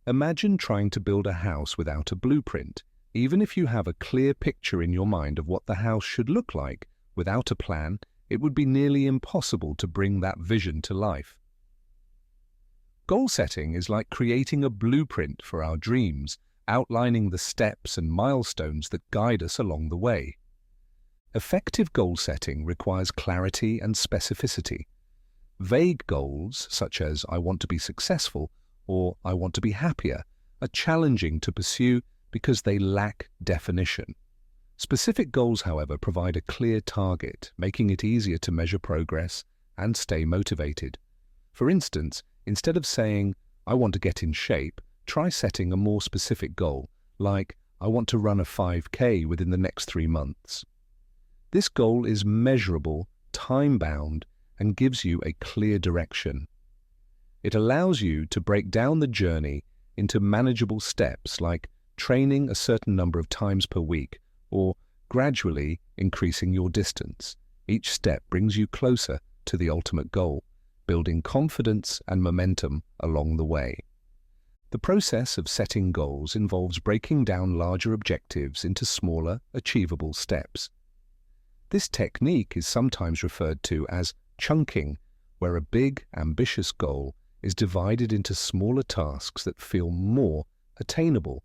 Imagine trying to build a house without a blueprint. Even if you have a clear picture in your mind of what the house should look like, without a plan, it would be nearly impossible to bring that vision to life. Goal setting is like creating a blueprint for our dreams, outlining the steps and milestones that guide us along the way. Effective goal setting requires clarity and specificity. Vague goals, such as "I want to be successful" or "I want to be happier," are challenging to pursue because they lack definition. Specific goals, however, provide a clear target, making it easier to measure progress and stay motivated. For instance, instead of saying, "I want to get in shape," try setting a more specific goal, like, "I want to run a 5K within the next 3 months." This goal is measurable, time-bound, and gives you a clear direction. It allows you to break down the journey into manageable steps, like training a certain number of times per week or gradually increasing your distance. Each step brings you closer to the ultimate goal, building confidence and momentum along the way. The process of setting goals involves breaking down larger objectives into smaller, achievable steps. This technique is sometimes referred to as chunking, where a big, ambitious goal is divided into smaller tasks that feel more attainable.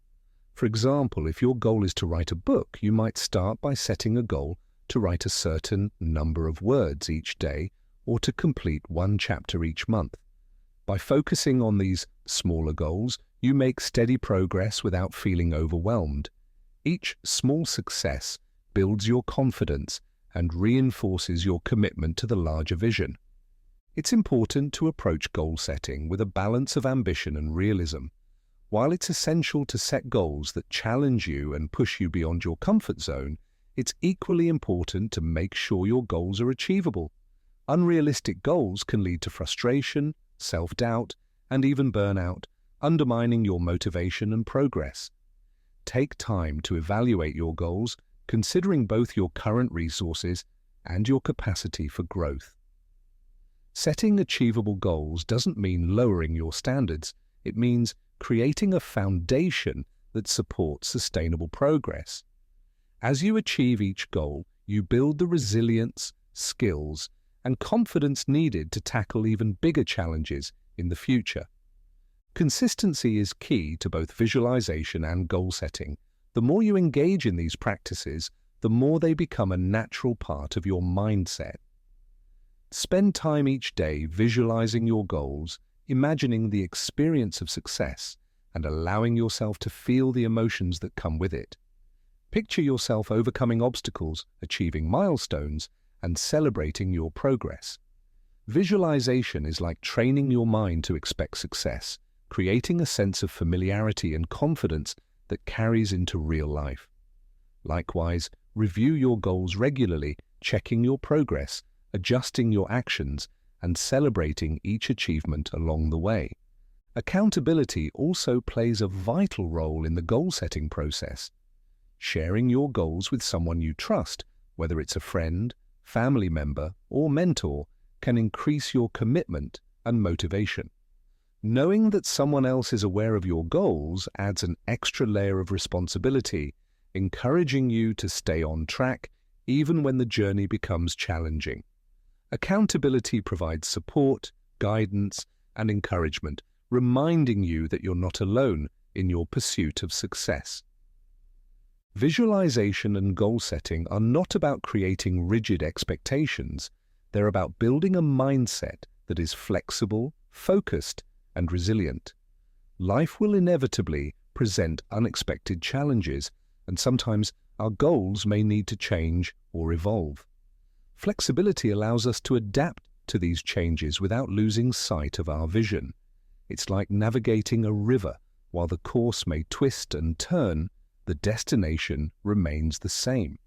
For example, if your goal is to write a book, you might start by setting a goal to write a certain number of words each day or to complete 1 chapter each month. By focusing on these smaller goals, you make steady progress without feeling overwhelmed. Each small success builds your confidence and reinforces your commitment to the larger vision. It's important to approach goal setting with a balance of ambition and realism. While it's essential to set goals that challenge you and push you beyond your comfort zone, it's equally important to make sure your goals are achievable. Unrealistic goals can lead to frustration, self-doubt, and even burnout, undermining your motivation and progress. Take time to evaluate your goals, considering both your current resources and your capacity for growth. Setting achievable goals doesn't mean lowering your standards. It means creating a foundation that supports sustainable progress. As you achieve each goal, you build the resilience, skills, and confidence needed to tackle even bigger challenges in the future. Consistency is key to both visualization and goal setting. The more you engage in these practices, the more they become a natural part of your mindset. Spend time each day visualizing your goals, imagining the experience of success, and allowing yourself to feel the emotions that come with it. Picture yourself overcoming obstacles, achieving milestones, and celebrating your progress. Visualization is like training your mind to expect success, creating a sense of familiarity and confidence that carries into real life. Likewise, review your goals regularly, checking your progress, adjusting your actions, and celebrating each achievement along the way. Accountability also plays a vital role in the goal-setting process. Sharing your goals with someone you trust, whether it's a friend, family member, or mentor, can increase your commitment and motivation. Knowing that someone else is aware of your goals adds an extra layer of responsibility, encouraging you to stay on track even when the journey becomes challenging. Accountability provides support, guidance, and encouragement, reminding you that you're not alone in your pursuit of success. Visualization and goal setting are not about creating rigid expectations. They're about building a mindset that is flexible, focused, and resilient. Life will inevitably present unexpected challenges, and sometimes our goals may need to change or evolve. Flexibility allows us to adapt to these changes without losing sight of our vision. It's like navigating a river. While the course may twist and turn, the destination remains the same.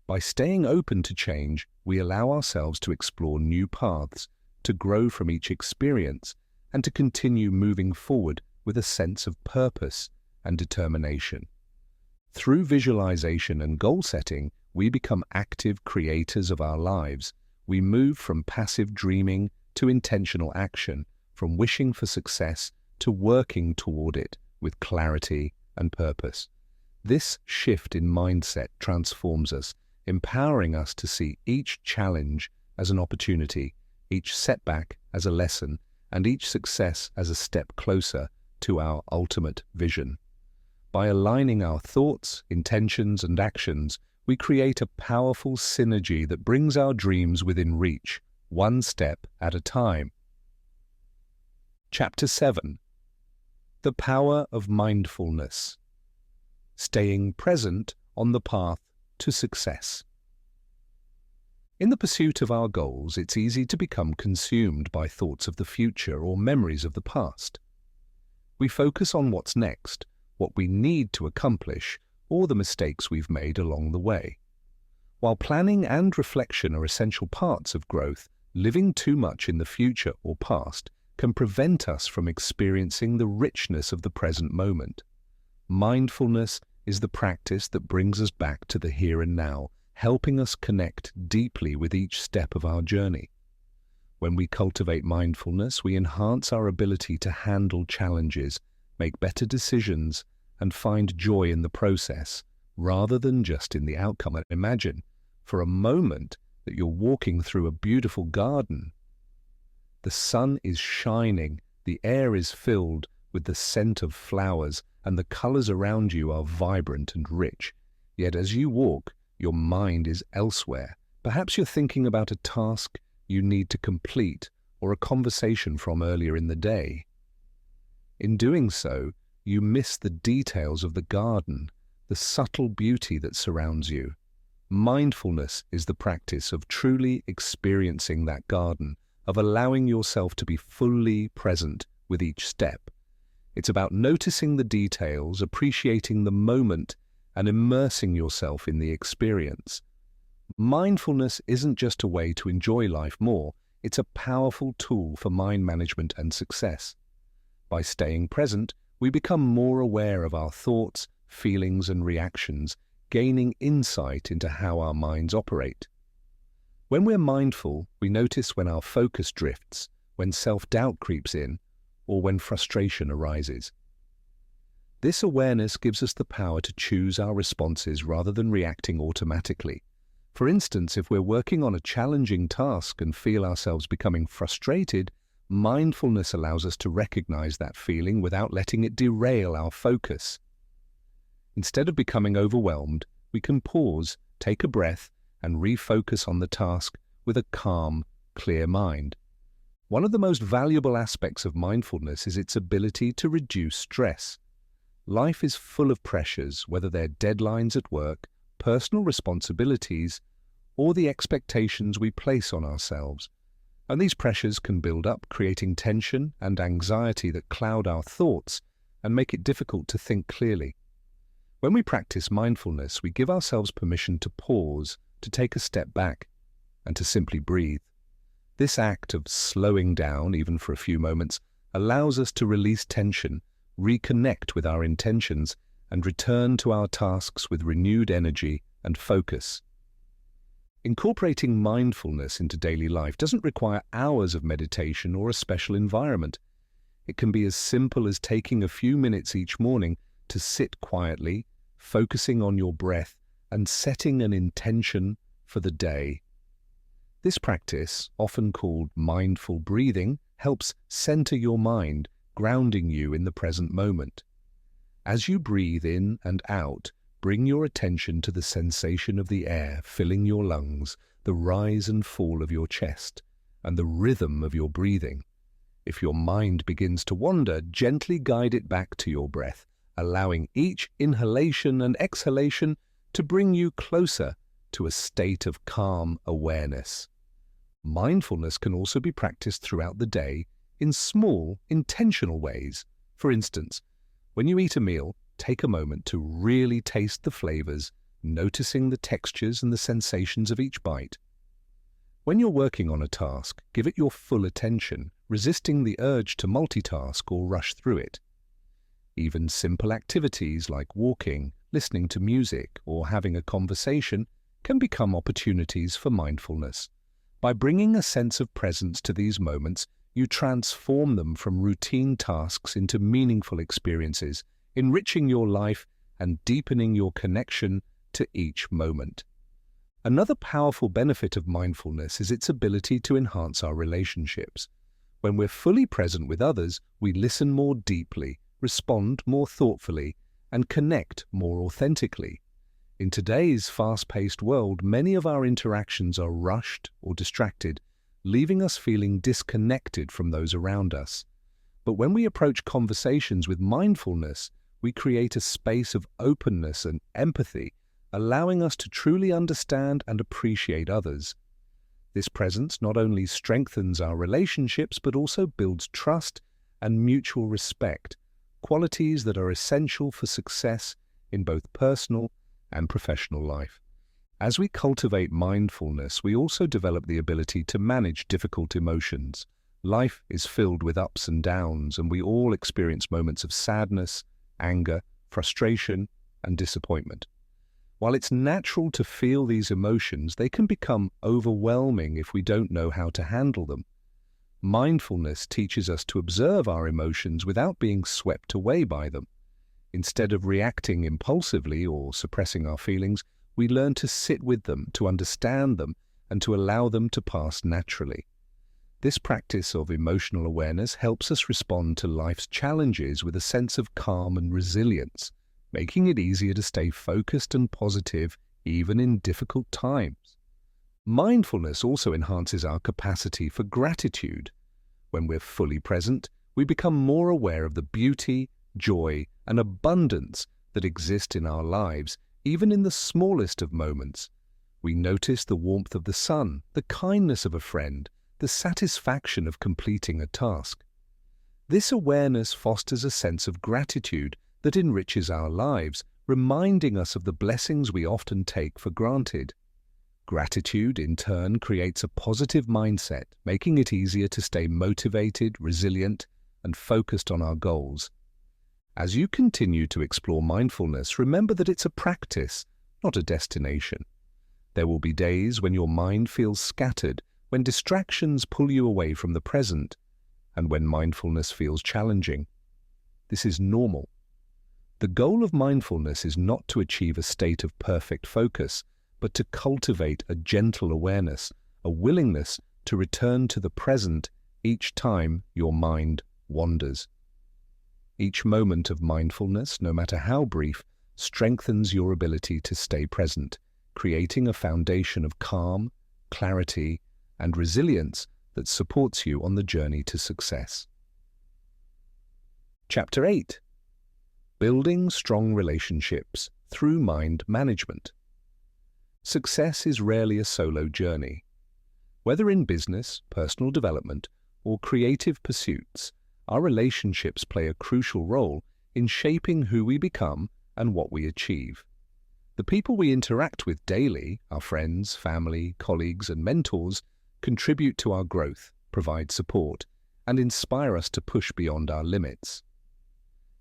By staying open to change, we allow ourselves to explore new paths, to grow from each experience, and to continue moving forward with a sense of purpose and determination. Through visualization and goal setting, we become active creators of our lives. We move from passive dreaming to intentional action, from wishing for success to working toward it with clarity and purpose. This shift in mindset transforms us, empowering us to see each challenge as an opportunity, each setback as a lesson, and each success as a step closer to our ultimate vision. By aligning our thoughts, intentions, and actions, we create a powerful synergy that brings our dreams within reach, one step at a time. Chapter 7. The Power of Mindfulness. Staying present on the path to success. In the pursuit of our goals, it's easy to become consumed by thoughts of the future or memories of the past. We focus on what's next, what we need to accomplish, or the mistakes we've made along the way. While planning and reflection are essential parts of growth, living too much in the future or past can prevent us from experiencing the richness of the present moment. Mindfulness is the practice that brings us back to the here and now, helping us connect deeply with each step of our journey. When we cultivate mindfulness, we enhance our ability to handle challenges, make better decisions, and find joy in the process, rather than just in the outcome. And imagine, for a moment, that you're walking through a beautiful garden. The sun is shining, the air is filled with the scent of flowers, and the colors around you are vibrant and rich. Yet as you walk, your mind is elsewhere. Perhaps you're thinking about a task you need to complete or a conversation from earlier in the day. In doing so, you miss the details of the garden, the subtle beauty that surrounds you. Mindfulness is the practice of truly experiencing that garden, of allowing yourself to be fully present with each step. It's about noticing the details, appreciating the moment, and immersing yourself in the experience. Mindfulness isn't just a way to enjoy life more, it's a powerful tool for mind management and success. By staying present, we become more aware of our thoughts, feelings, and reactions, gaining insight into how our minds operate. When we're mindful, we notice when our focus drifts, when self-doubt creeps in, or when frustration arises. This awareness gives us the power to choose our responses rather than reacting automatically. For instance, if we're working on a challenging task and feel ourselves becoming frustrated, mindfulness allows us to recognize that feeling without letting it derail our focus. Instead of becoming overwhelmed, we can pause, take a breath, and refocus on the task with a calm, clear mind. One of the most valuable aspects of mindfulness is its ability to reduce stress. Life is full of pressures, whether they're deadlines at work, personal responsibilities, or the expectations we place on ourselves. And these pressures can build up, creating tension and anxiety that cloud our thoughts and make it difficult to think clearly. When we practice mindfulness, we give ourselves permission to pause, to take a step back, and to simply breathe. This act of slowing down, even for a few moments, allows us to release tension, reconnect with our intentions, and return to our tasks with renewed energy and focus. Incorporating mindfulness into daily life doesn't require hours of meditation or a special environment. It can be as simple as taking a few minutes each morning to sit quietly, focusing on your breath, and setting an intention for the day. This practice, often called mindful breathing, helps center your mind, grounding you in the present moment. As you breathe in and out, bring your attention to the sensation of the air filling your lungs, the rise and fall of your chest, and the rhythm of your breathing. If your mind begins to wander, gently guide it back to your breath, allowing each inhalation and exhalation to bring you closer to a state of calm awareness. Mindfulness can also be practiced throughout the day in small, intentional ways. For instance, when you eat a meal, take a moment to really taste the flavors, noticing the textures and the sensations of each bite. When you're working on a task, give it your full attention, resisting the urge to multitask or rush through it. Even simple activities like walking, listening to music, or having a conversation can become opportunities for mindfulness. By bringing a sense of presence to these moments, you transform them from routine tasks into meaningful experiences, enriching your life and deepening your connection to each moment. Another powerful benefit of mindfulness is its ability to enhance our relationships. When we're fully present with others, we listen more deeply, respond more thoughtfully, and connect more authentically. In today's fast-paced world, many of our interactions are rushed or distracted, leaving us feeling disconnected from those around us. But when we approach conversations with mindfulness, we create a space of openness and empathy, allowing us to truly understand and appreciate others. This presence not only strengthens our relationships but also builds trust and mutual respect, qualities that are essential for success in both personal and professional life. As we cultivate mindfulness, we also develop the ability to manage difficult emotions. Life is filled with ups and downs, and we all experience moments of sadness, anger, frustration, and disappointment. While it's natural to feel these emotions, they can become overwhelming if we don't know how to handle them. Mindfulness teaches us to observe our emotions without being swept away by them. Instead of reacting impulsively or suppressing our feelings, we learn to sit with them, to understand them, and to allow them to pass naturally. This practice of emotional awareness helps us respond to life's challenges with a sense of calm and resilience, making it easier to stay focused and positive even in difficult times. Mindfulness also enhances our capacity for gratitude. When we're fully present, we become more aware of the beauty, joy, and abundance that exist in our lives, even in the smallest of moments. We notice the warmth of the sun, the kindness of a friend, the satisfaction of completing a task. This awareness fosters a sense of gratitude that enriches our lives, reminding us of the blessings we often take for granted. Gratitude, in turn, creates a positive mindset, making it easier to stay motivated, resilient, and focused on our goals. As you continue to explore mindfulness, remember that it's a practice, not a destination. There will be days when your mind feels scattered, when distractions pull you away from the present, and when mindfulness feels challenging. This is normal. The goal of mindfulness is not to achieve a state of perfect focus, but to cultivate a gentle awareness, a willingness to return to the present each time your mind wanders. Each moment of mindfulness, no matter how brief, strengthens your ability to stay present, creating a foundation of calm, clarity, and resilience that supports you on the journey to success. Chapter 8. Building strong relationships through mind management. Success is rarely a solo journey. Whether in business, personal development, or creative pursuits, our relationships play a crucial role in shaping who we become and what we achieve. The people we interact with daily, our friends, family, colleagues, and mentors, contribute to our growth, provide support, and inspire us to push beyond our limits.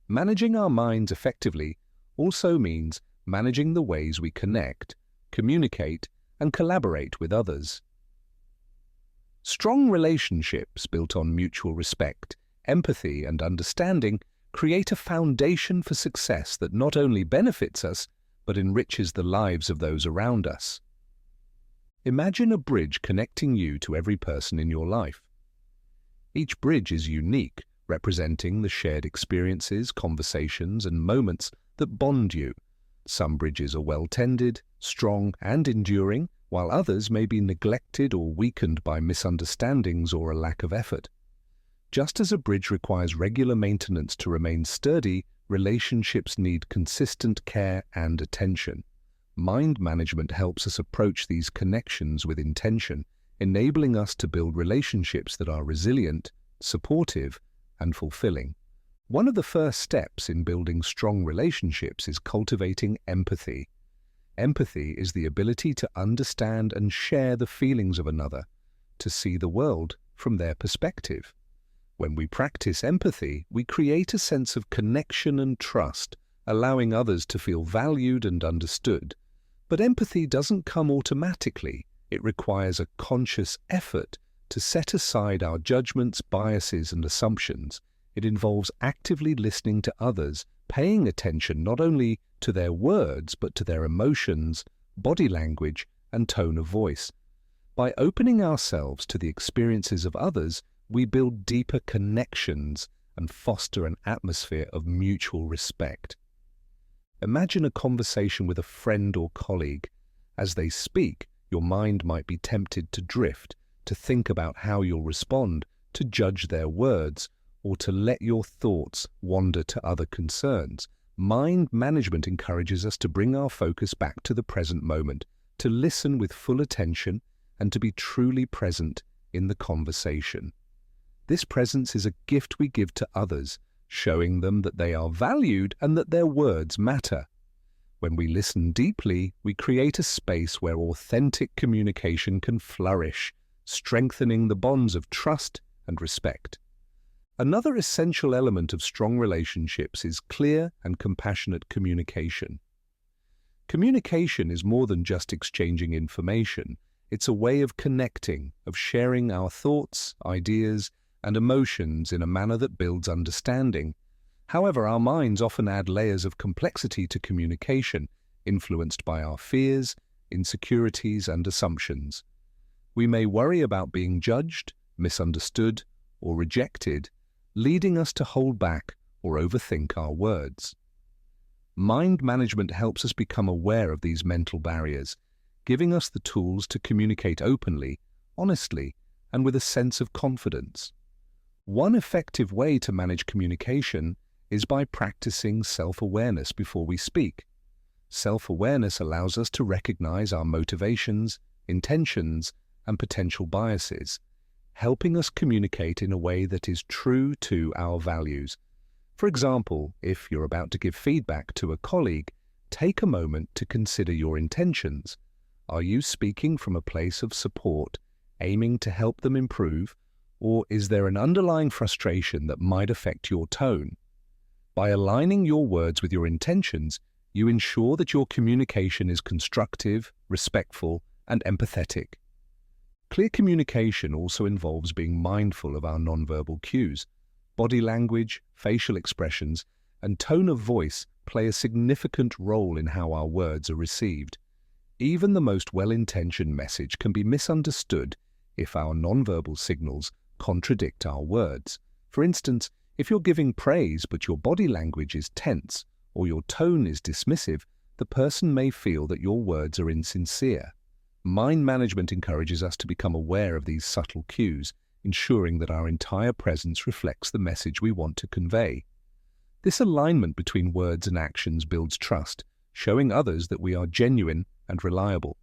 Managing our minds effectively also means managing the ways we connect, communicate, and collaborate with others. Strong relationships built on mutual respect, empathy, and understanding create a foundation for success that not only benefits us, but enriches the lives of those around us. Imagine a bridge connecting you to every person in your life. Each bridge is unique, representing the shared experiences, conversations, and moments that bond you. Some bridges are well-tended, strong, and enduring, while others may be neglected or weakened by misunderstandings or a lack of effort. Just as a bridge requires regular maintenance to remain sturdy, relationships need consistent care and attention. Mind management helps us approach these connections with intention, enabling us to build relationships that are resilient, supportive, and fulfilling. One of the first steps in building strong relationships is cultivating empathy. Empathy is the ability to understand and share the feelings of another, to see the world from their perspective. When we practice empathy, we create a sense of connection and trust, allowing others to feel valued and understood. But empathy doesn't come automatically. It requires a conscious effort to set aside our judgments, biases, and assumptions. It involves actively listening to others, paying attention not only to their words, but to their emotions, body language, and tone of voice. By opening ourselves to the experiences of others, we build deeper connections and foster an atmosphere of mutual respect. Imagine a conversation with a friend or colleague. As they speak, your mind might be tempted to drift, to think about how you'll respond, to judge their words, or to let your thoughts wander to other concerns. Mind management encourages us to bring our focus back to the present moment, to listen with full attention, and to be truly present in the conversation. This presence is a gift we give to others, showing them that they are valued and that their words matter. When we listen deeply, we create a space where authentic communication can flourish, strengthening the bonds of trust and respect. Another essential element of strong relationships is clear and compassionate communication. Communication is more than just exchanging information. It's a way of connecting, of sharing our thoughts, ideas, and emotions in a manner that builds understanding. However, our minds often add layers of complexity to communication, influenced by our fears, insecurities, and assumptions. We may worry about being judged, misunderstood, or rejected, leading us to hold back or overthink our words. Mind management helps us become aware of these mental barriers, giving us the tools to communicate openly, honestly, and with a sense of confidence. One effective way to manage communication is by practicing self-awareness before we speak. Self-awareness allows us to recognize our motivations, intentions, and potential biases, helping us communicate in a way that is true to our values. For example, if you're about to give feedback to a colleague, take a moment to consider your intentions. Are you speaking from a place of support, aiming to help them improve, or is there an underlying frustration that might affect your tone? By aligning your words with your intentions, you ensure that your communication is constructive, respectful, and empathetic. Clear communication also involves being mindful of our nonverbal cues. Body language, facial expressions, and tone of voice play a significant role in how our words are received. Even the most well-intentioned message can be misunderstood if our nonverbal signals contradict our words. For instance, if you're giving praise but your body language is tense or your tone is dismissive, the person may feel that your words are insincere. Mind management encourages us to become aware of these subtle cues, ensuring that our entire presence reflects the message we want to convey. This alignment between words and actions builds trust, showing others that we are genuine and reliable.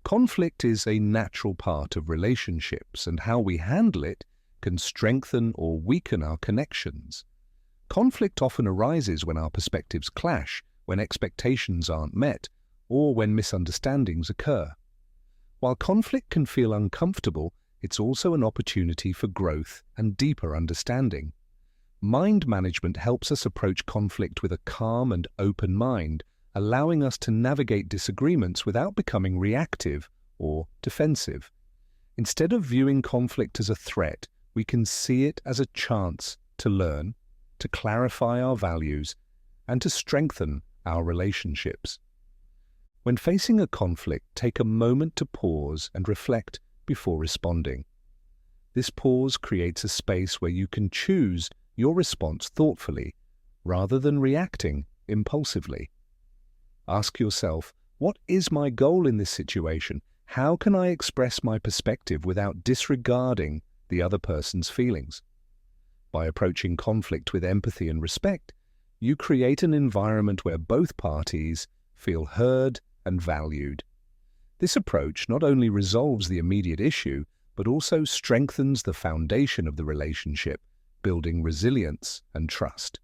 Conflict is a natural part of relationships, and how we handle it can strengthen or weaken our connections. Conflict often arises when our perspectives clash, when expectations aren't met, or when misunderstandings occur. While conflict can feel uncomfortable, it's also an opportunity for growth and deeper understanding. Mind management helps us approach conflict with a calm and open mind, allowing us to navigate disagreements without becoming reactive or defensive. Instead of viewing conflict as a threat, we can see it as a chance to learn, to clarify our values, and to strengthen our relationships. When facing a conflict, take a moment to pause and reflect before responding. This pause creates a space where you can choose your response thoughtfully, rather than reacting impulsively. Ask yourself, what is my goal in this situation? How can I express my perspective without disregarding the other person's feelings? By approaching conflict with empathy and respect, you create an environment where both parties feel heard and valued. This approach not only resolves the immediate issue, but also strengthens the foundation of the relationship, building resilience and trust.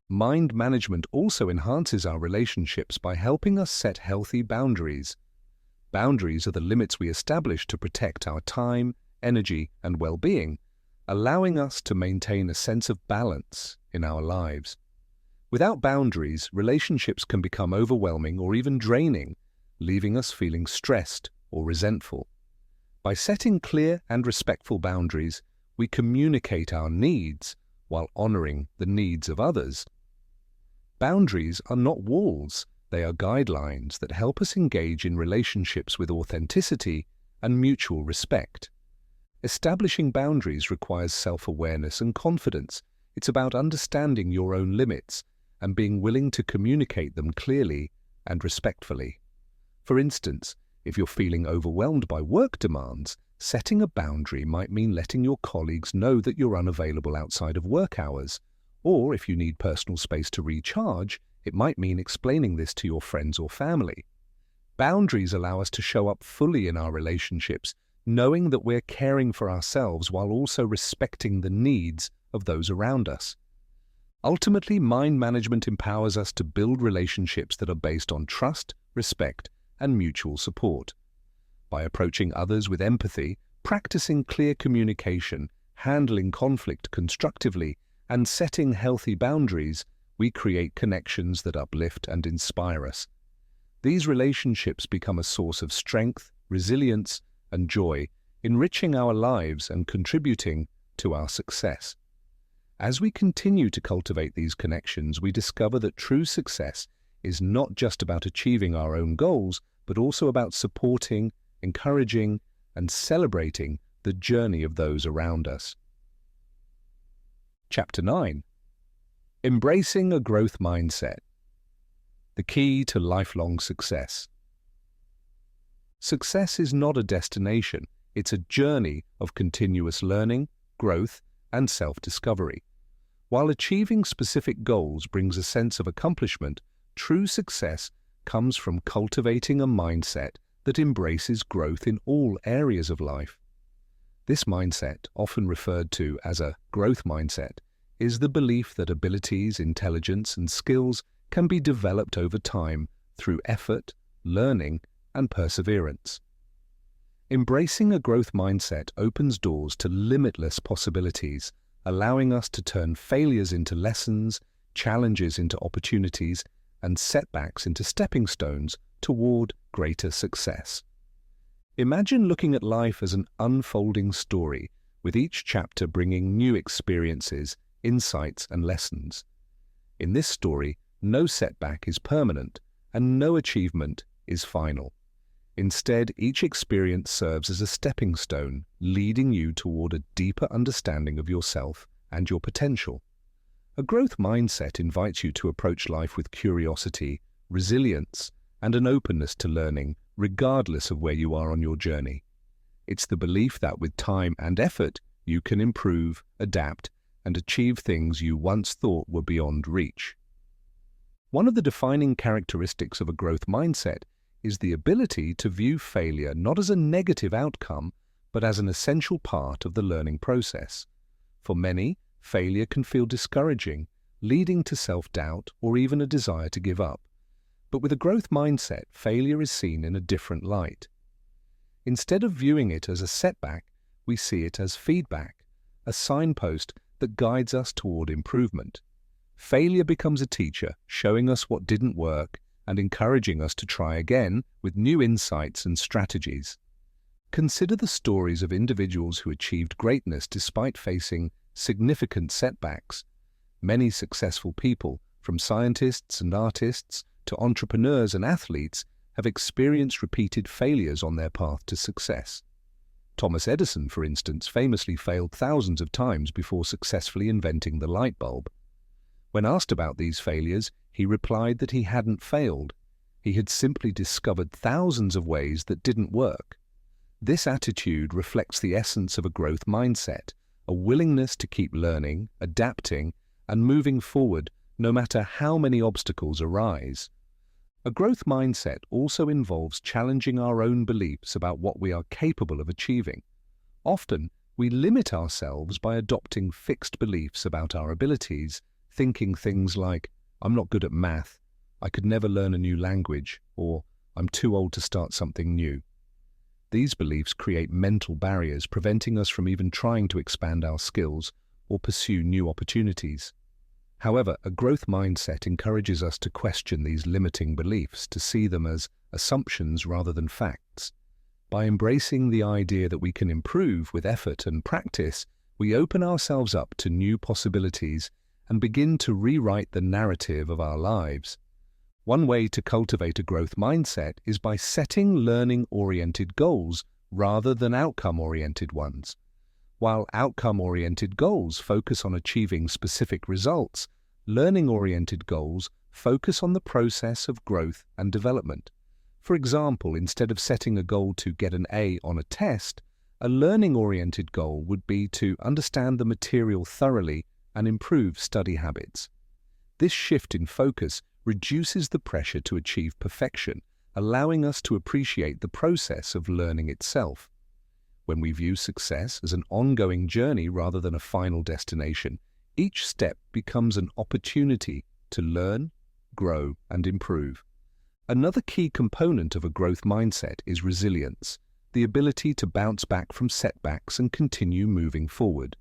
Mind management also enhances our relationships by helping us set healthy boundaries. Boundaries are the limits we establish to protect our time, energy, and well-being, allowing us to maintain a sense of balance in our lives. Without boundaries, relationships can become overwhelming or even draining, leaving us feeling stressed or resentful. By setting clear and respectful boundaries, we communicate our needs while honoring the needs of others. Boundaries are not walls, they are guidelines that help us engage in relationships with authenticity and mutual respect. Establishing boundaries requires self-awareness and confidence. It's about understanding your own limits and being willing to communicate them clearly and respectfully. For instance, if you're feeling overwhelmed by work demands, setting a boundary might mean letting your colleagues know that you're unavailable outside of work hours. Or if you need personal space to recharge, it might mean explaining this to your friends or family. Boundaries allow us to show up fully in our relationships, knowing that we're caring for ourselves while also respecting the needs of those around us. Ultimately, mind management empowers us to build relationships that are based on trust, respect, and mutual support. By approaching others with empathy, practicing clear communication, handling conflict constructively, and setting healthy boundaries, we create connections that uplift and inspire us. These relationships become a source of strength, resilience, and joy, enriching our lives and contributing to our success. As we continue to cultivate these connections, we discover that true success is not just about achieving our own goals, but also about supporting, encouraging, and celebrating the journey of those around us. Chapter 9. Embracing a Growth Mindset. The key to lifelong success. Success is not a destination, it's a journey of continuous learning, growth, and self-discovery. While achieving specific goals brings a sense of accomplishment, true success comes from cultivating a mindset that embraces growth in all areas of life. This mindset, often referred to as a growth mindset, is the belief that abilities, intelligence, and skills can be developed over time through effort, learning, and perseverance. Embracing a growth mindset opens doors to limitless possibilities, allowing us to turn failures into lessons, challenges into opportunities, and setbacks into stepping stones toward greater success. Imagine looking at life as an unfolding story, with each chapter bringing new experiences, insights, and lessons. In this story, no setback is permanent, and no achievement is final. Instead, each experience serves as a stepping stone, leading you toward a deeper understanding of yourself and your potential. A growth mindset invites you to approach life with curiosity, resilience, and an openness to learning, regardless of where you are on your journey. It's the belief that with time and effort, you can improve, adapt, and achieve things you once thought were beyond reach. One of the defining characteristics of a growth mindset is the ability to view failure not as a negative outcome, but as an essential part of the learning process. For many, failure can feel discouraging, leading to self-doubt or even a desire to give up. But with a growth mindset, failure is seen in a different light. Instead of viewing it as a setback, we see it as feedback, a signpost that guides us toward improvement. Failure becomes a teacher, showing us what didn't work and encouraging us to try again with new insights and strategies. Consider the stories of individuals who achieved greatness despite facing significant setbacks. Many successful people, from scientists and artists to entrepreneurs and athletes, have experienced repeated failures on their path to success. Thomas Edison, for instance, famously failed thousands of times before successfully inventing the light bulb. When asked about these failures, he replied that he hadn't failed. He had simply discovered thousands of ways that didn't work. This attitude reflects the essence of a growth mindset, a willingness to keep learning, adapting, and moving forward no matter how many obstacles arise. A growth mindset also involves challenging our own beliefs about what we are capable of achieving. Often, we limit ourselves by adopting fixed beliefs about our abilities, thinking things like, "I'm not good at math," "I could never learn a new language," or "I'm too old to start something new." These beliefs create mental barriers, preventing us from even trying to expand our skills or pursue new opportunities. However, a growth mindset encourages us to question these limiting beliefs, to see them as assumptions rather than facts. By embracing the idea that we can improve with effort and practice, we open ourselves up to new possibilities and begin to rewrite the narrative of our lives. One way to cultivate a growth mindset is by setting learning-oriented goals rather than outcome-oriented ones. While outcome-oriented goals focus on achieving specific results, learning-oriented goals focus on the process of growth and development. For example, instead of setting a goal to get an A on a test, a learning-oriented goal would be to understand the material thoroughly and improve study habits. This shift in focus reduces the pressure to achieve perfection, allowing us to appreciate the process of learning itself. When we view success as an ongoing journey rather than a final destination, each step becomes an opportunity to learn, grow, and improve. Another key component of a growth mindset is resilience, the ability to bounce back from setbacks and continue moving forward.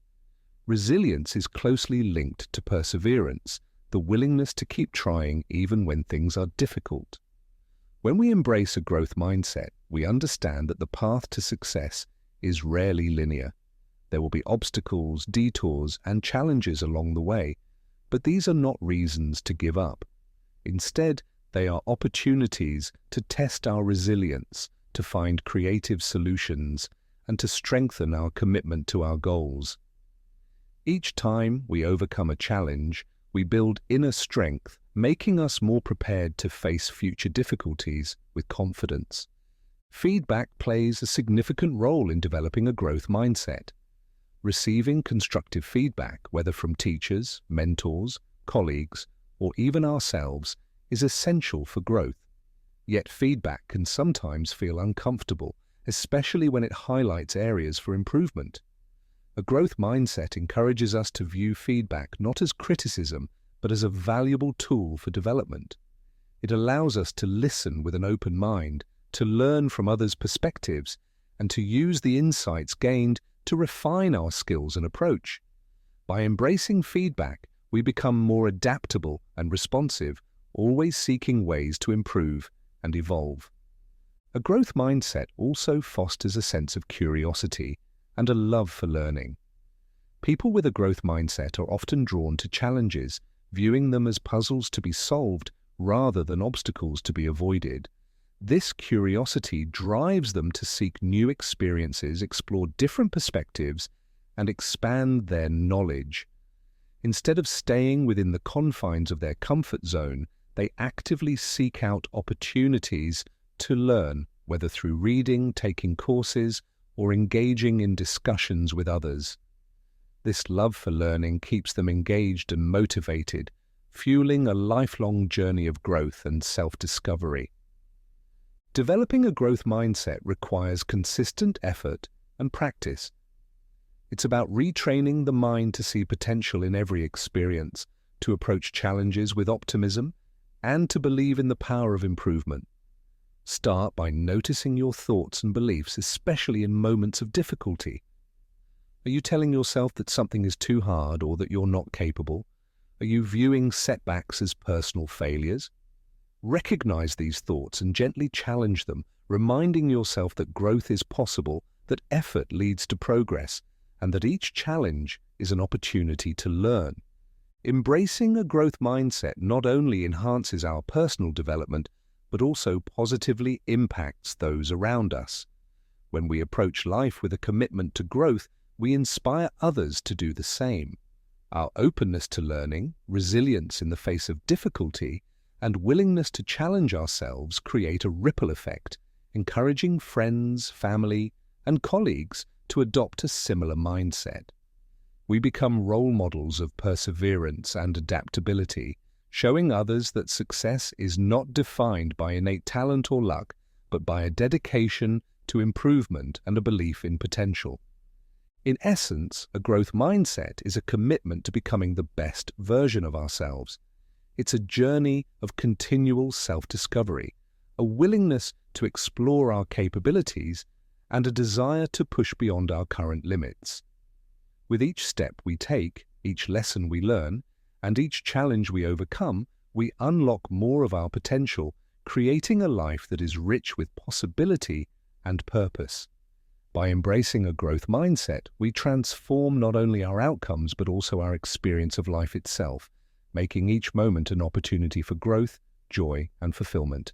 Resilience is closely linked to perseverance, the willingness to keep trying even when things are difficult. When we embrace a growth mindset, we understand that the path to success is rarely linear. There will be obstacles, detours, and challenges along the way, but these are not reasons to give up. Instead, they are opportunities to test our resilience, to find creative solutions, and to strengthen our commitment to our goals. Each time we overcome a challenge, we build inner strength, making us more prepared to face future difficulties with confidence. Feedback plays a significant role in developing a growth mindset. Receiving constructive feedback, whether from teachers, mentors, colleagues, or even ourselves, is essential for growth. Yet feedback can sometimes feel uncomfortable, especially when it highlights areas for improvement. A growth mindset encourages us to view feedback not as criticism, but as a valuable tool for development. It allows us to listen with an open mind, to learn from others' perspectives, and to use the insights gained to refine our skills and approach. By embracing feedback, we become more adaptable and responsive, always seeking ways to improve and evolve. A growth mindset also fosters a sense of curiosity and a love for learning. People with a growth mindset are often drawn to challenges, viewing them as puzzles to be solved rather than obstacles to be avoided. This curiosity drives them to seek new experiences, explore different perspectives, and expand their knowledge. Instead of staying within the confines of their comfort zone, they actively seek out opportunities to learn, whether through reading, taking courses, or engaging in discussions with others. This love for learning keeps them engaged and motivated, fueling a lifelong journey of growth and self-discovery. Developing a growth mindset requires consistent effort and practice. It's about retraining the mind to see potential in every experience, to approach challenges with optimism, and to believe in the power of improvement. Start by noticing your thoughts and beliefs, especially in moments of difficulty. Are you telling yourself that something is too hard or that you're not capable? Are you viewing setbacks as personal failures? Recognize these thoughts and gently challenge them, reminding yourself that growth is possible, that effort leads to progress, and that each challenge is an opportunity to learn. Embracing a growth mindset not only enhances our personal development, but also positively impacts those around us. When we approach life with a commitment to growth, we inspire others to do the same. Our openness to learning, resilience in the face of difficulty, and willingness to challenge ourselves create a ripple effect, encouraging friends, family, and colleagues to adopt a similar mindset. We become role models of perseverance and adaptability, showing others that success is not defined by innate talent or luck, but by a dedication to improvement and a belief in potential. In essence, a growth mindset is a commitment to becoming the best version of ourselves. It's a journey of continual self-discovery, a willingness to explore our capabilities, and a desire to push beyond our current limits. With each step we take, each lesson we learn, and each challenge we overcome, we unlock more of our potential, creating a life that is rich with possibility and purpose. By embracing a growth mindset, we transform not only our outcomes but also our experience of life itself, making each moment an opportunity for growth, joy, and fulfillment.